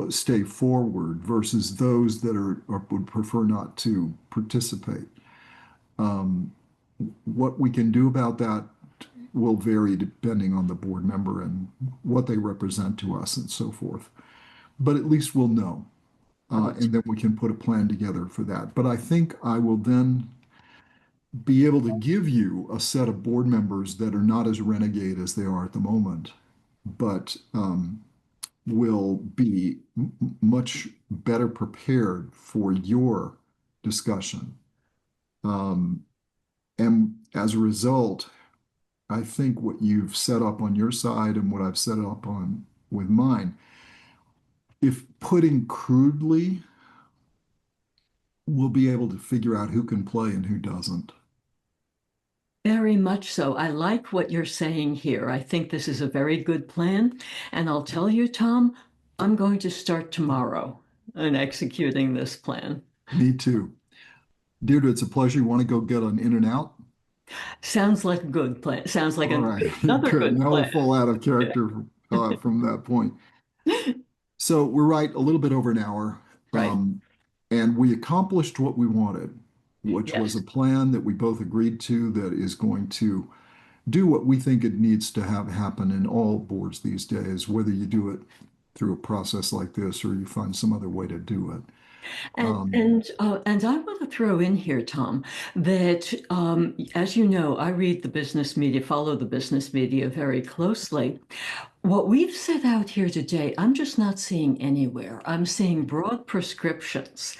stay forward versus those that would prefer not to participate. What we can do about that will vary depending on the board member and what they represent to us and so forth. But at least we'll know. Right. And then we can put a plan together for that. But I think I will then be able to give you a set of board members that are not as renegade as they are at the moment, but will be much better prepared for your discussion. Um, and as a result, I think what you've set up on your side and what I've set up on with mine, if putting crudely, we'll be able to figure out who can play and who doesn't. Very much so. I like what you're saying here. I think this is a very good plan. And I'll tell you, Tom, I'm going to start tomorrow in executing this plan. Me too. Deirdre, it's a pleasure. You want to go get an in and out? Sounds like a good plan. Sounds like All right, another good. good Now we'll plan. fall out of character from that point. So we're right, a little bit over an hour, Right. and we accomplished what we wanted, which was Yes. a plan that we both agreed to that is going to do what we think it needs to have happen in all boards these days, whether you do it through a process like this or you find some other way to do it. And Um, and uh, and I want to throw in here, Tom, that as you know, I read the business media, follow the business media very closely. What we've set out here today, I'm just not seeing anywhere. I'm seeing broad prescriptions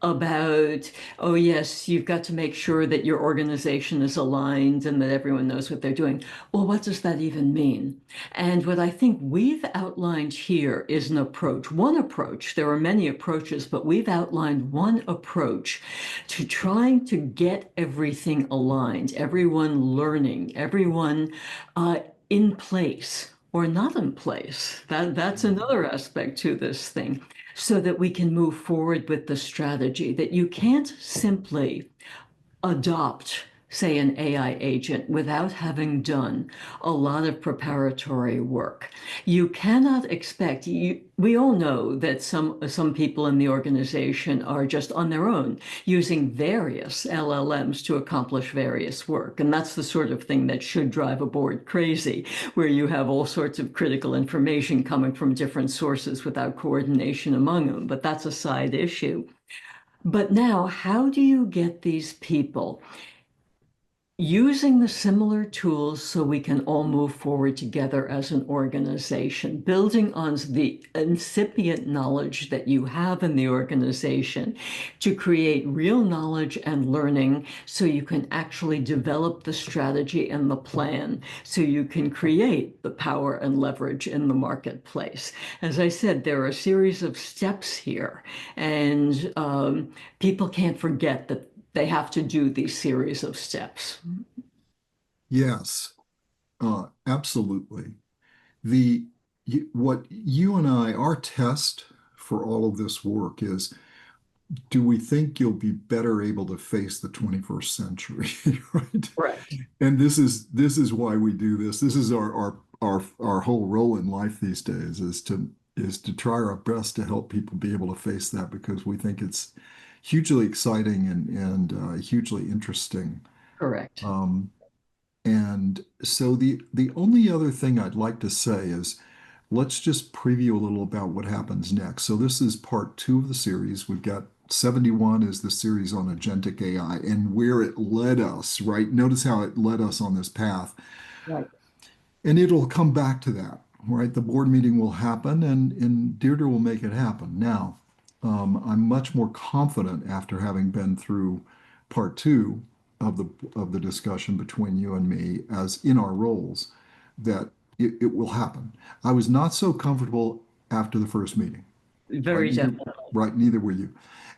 about, oh, yes, you've got to make sure that your organization is aligned and that everyone knows what they're doing. Well, what does that even mean? And what I think we've outlined here is an approach, one approach. There are many approaches, but we've outlined one approach to trying to get everything aligned, everyone learning, everyone in place or not in place. That's another aspect to this thing, so that we can move forward with the strategy that you can't simply adopt say, an AI agent without having done a lot of preparatory work. You cannot expect, we all know that some people in the organization are just on their own using various LLMs to accomplish various work. And that's the sort of thing that should drive a board crazy, where you have all sorts of critical information coming from different sources without coordination among them. But that's a side issue. But now, how do you get these people using the similar tools so we can all move forward together as an organization, building on the incipient knowledge that you have in the organization to create real knowledge and learning so you can actually develop the strategy and the plan so you can create the power and leverage in the marketplace? As I said, there are a series of steps here, and people can't forget that they have to do these series of steps. Yes, absolutely. The what you and I, our test for all of this work is, do we think you'll be better able to face the 21st century, right? Correct. And this is why we do this. This is our whole role in life these days is to try our best to help people be able to face that because we think it's hugely exciting and hugely interesting. Correct. Um, and so the only other thing I'd like to say is let's just preview a little about what happens next. So this is part two of the series. We've got 71 is the series on agentic AI and where it led us, right? Notice how it led us on this path. Right. And it'll come back to that, right? The board meeting will happen and Deirdre will make it happen. Now, I'm much more confident after having been through part two of the discussion between you and me as in our roles that it will happen. I was not so comfortable after the first meeting, right? Very definitely. Right, neither were you.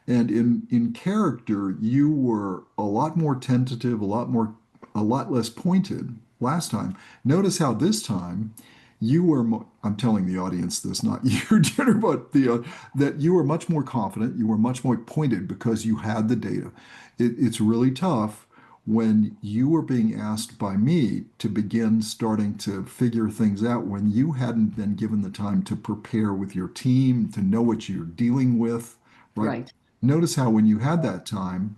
And in character, you were a lot more tentative, a lot less pointed last time. Notice how this time you were, I'm telling the audience this, not you, Jenner, but that you were much more confident, you were much more pointed because you had the data. It's really tough when you were being asked by me to begin starting to figure things out when you hadn't been given the time to prepare with your team, to know what you're dealing with, right? Right. Notice how when you had that time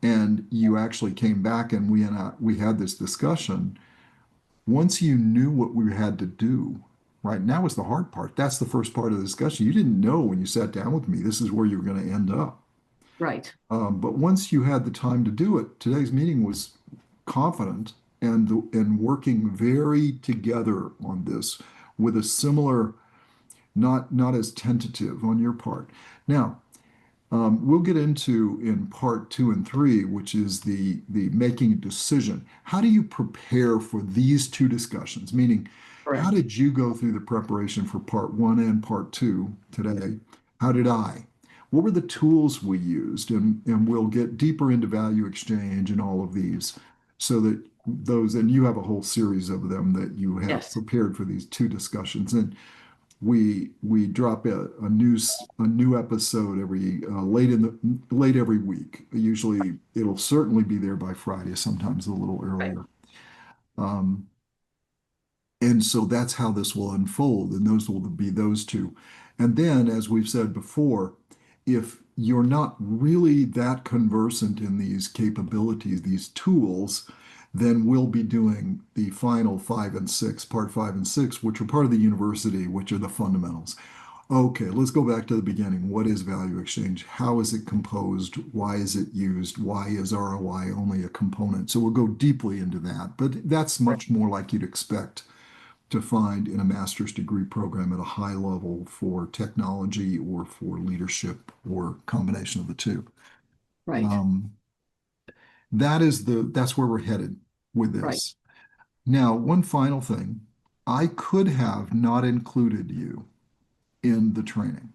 and you actually came back and we had this discussion, once you knew what we had to do, right? Now is the hard part. That's the first part of the discussion. You didn't know when you sat down with me, this is where you were going to end up. Right. But once you had the time to do it, today's meeting was confident and working very together on this with a similar, not as tentative on your part. Now, we'll get into in part two and three, which is the making a decision. How do you prepare for these two discussions? Meaning, how Correct. did you go through the preparation for part one and part two today? How did I? What were the tools we used? And we'll get deeper into value exchange and all of these so that those, and you have a whole series of them that you have Yes. prepared for these two discussions. And we drop a new episode every late every week. Usually it'll certainly be there by Friday, sometimes a little Right. earlier. Um, and so that's how this will unfold, and those will be those two. And then, as we've said before, if you're not really that conversant in these capabilities, these tools, then we'll be doing the final five and six, part five and six, which are part of the university, which are the fundamentals. Okay, let's go back to the beginning. What is value exchange? How is it composed? Why is it used? Why is ROI only a component? So we'll go deeply into that, but that's Right. much more like you'd expect to find in a master's degree program at a high level for technology or for leadership or combination of the two. Right. Um, that's where we're headed with Right. this. Now, one final thing, I could have not included you in the training.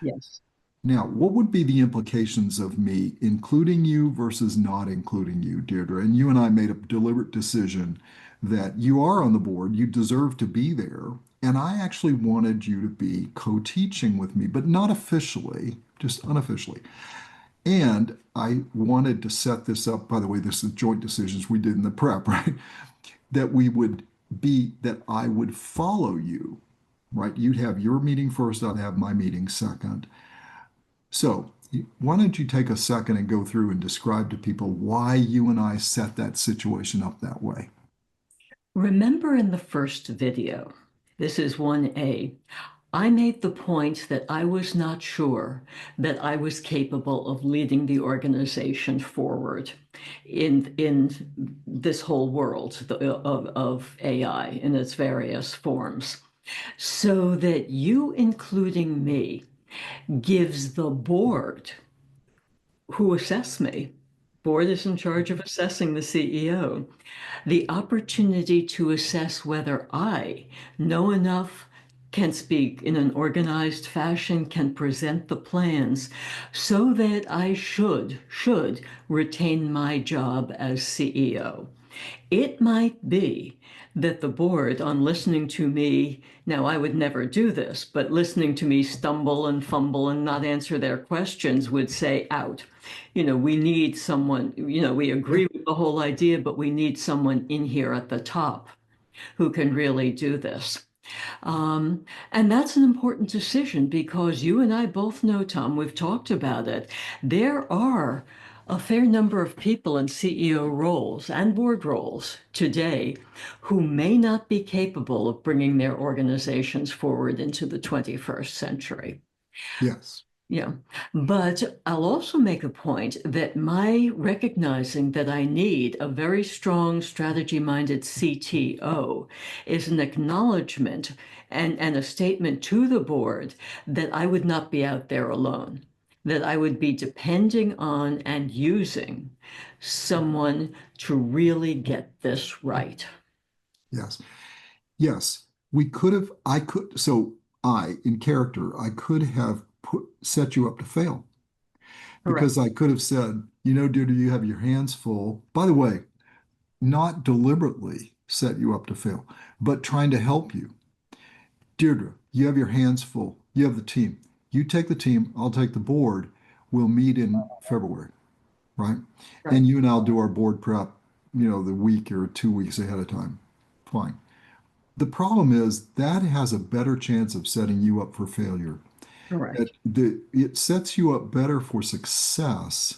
Yes. Now, what would be the implications of me including you versus not including you, Deirdre? And you and I made a deliberate decision that you are on the board, you deserve to be there. And I actually wanted you to be co-teaching with me, but not officially, just unofficially. And I wanted to set this up, by the way, this is joint decisions we did in the prep, right? That we would that I would follow you, right? You'd have your meeting first, I'd have my meeting second. So why don't you take a second and go through and describe to people why you and I set that situation up that way? Remember in the first video, this is 1A, I made the point that I was not sure that I was capable of leading the organization forward in this whole world of AI in its various forms. So that you including me gives the board who assess me, board is in charge of assessing the CEO, the opportunity to assess whether I know enough, can speak in an organized fashion, can present the plans so that I should retain my job as CEO. It might be that the board, on listening to me, now I would never do this, but listening to me stumble and fumble and not answer their questions, would say, out. We need someone, we Yeah. agree with the whole idea, but we need someone in here at the top who can really do this. And that's an important decision because you and I both know, Tom, we've talked about it. There are a fair number of people in CEO roles and board roles today who may not be capable of bringing their organizations forward into the 21st century. Yes. Yeah, but I'll also make a point that my recognizing that I need a very strong strategy-minded CTO is an acknowledgement and a statement to the board that I would not be out there alone, that I would be depending on and using someone to really get this right. Yes. Yes. We could have, I could, so I, in character, I could have set you up to fail Correct. because I could have said, Deirdre, you have your hands full. By the way, not deliberately set you up to fail, but trying to help you. Deirdre, you have your hands full. You have the team. You take the team, I'll take the board. We'll meet in February, right? Right. And you and I'll do our board prep, the week or 2 weeks ahead of time. Fine. The problem is that has a better chance of setting you up for failure. Correct. It sets you up better for success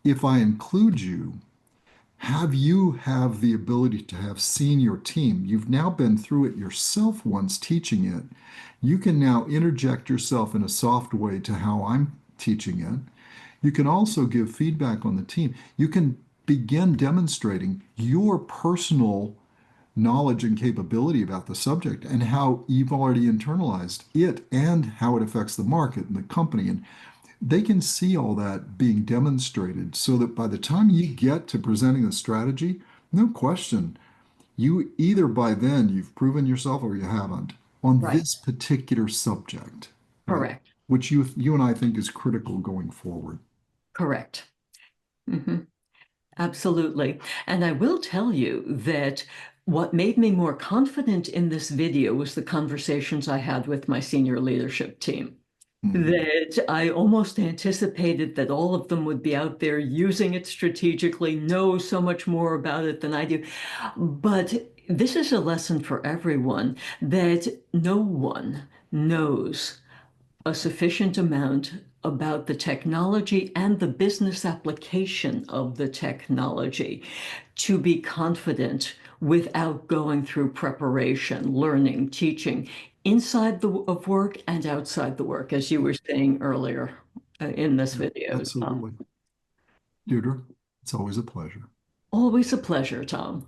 if I include you, have you have the ability to have seen your team. You've now been through it yourself once teaching it. You can now interject yourself in a soft way to how I'm teaching it. You can also give feedback on the team. You can begin demonstrating your personal knowledge and capability about the subject and how you've already internalized it and how it affects the market and the company. And they can see all that being demonstrated so that by the time you get to presenting the strategy, no question, you either by then you've proven yourself or you haven't on Right. this particular subject, right? Correct. Which you and I think is critical going forward. Correct. Mhm. Absolutely. And I will tell you that what made me more confident in this video was the conversations I had with my senior leadership team. Mhm. That I almost anticipated that all of them would be out there using it strategically, know so much more about it than I do. But this is a lesson for everyone that no one knows a sufficient amount about the technology and the business application of the technology to be confident without going through preparation, learning, teaching inside of work and outside the work, as you were saying earlier in this Yeah, video. absolutely. Deirdre, it's always a pleasure. Always a pleasure, Tom.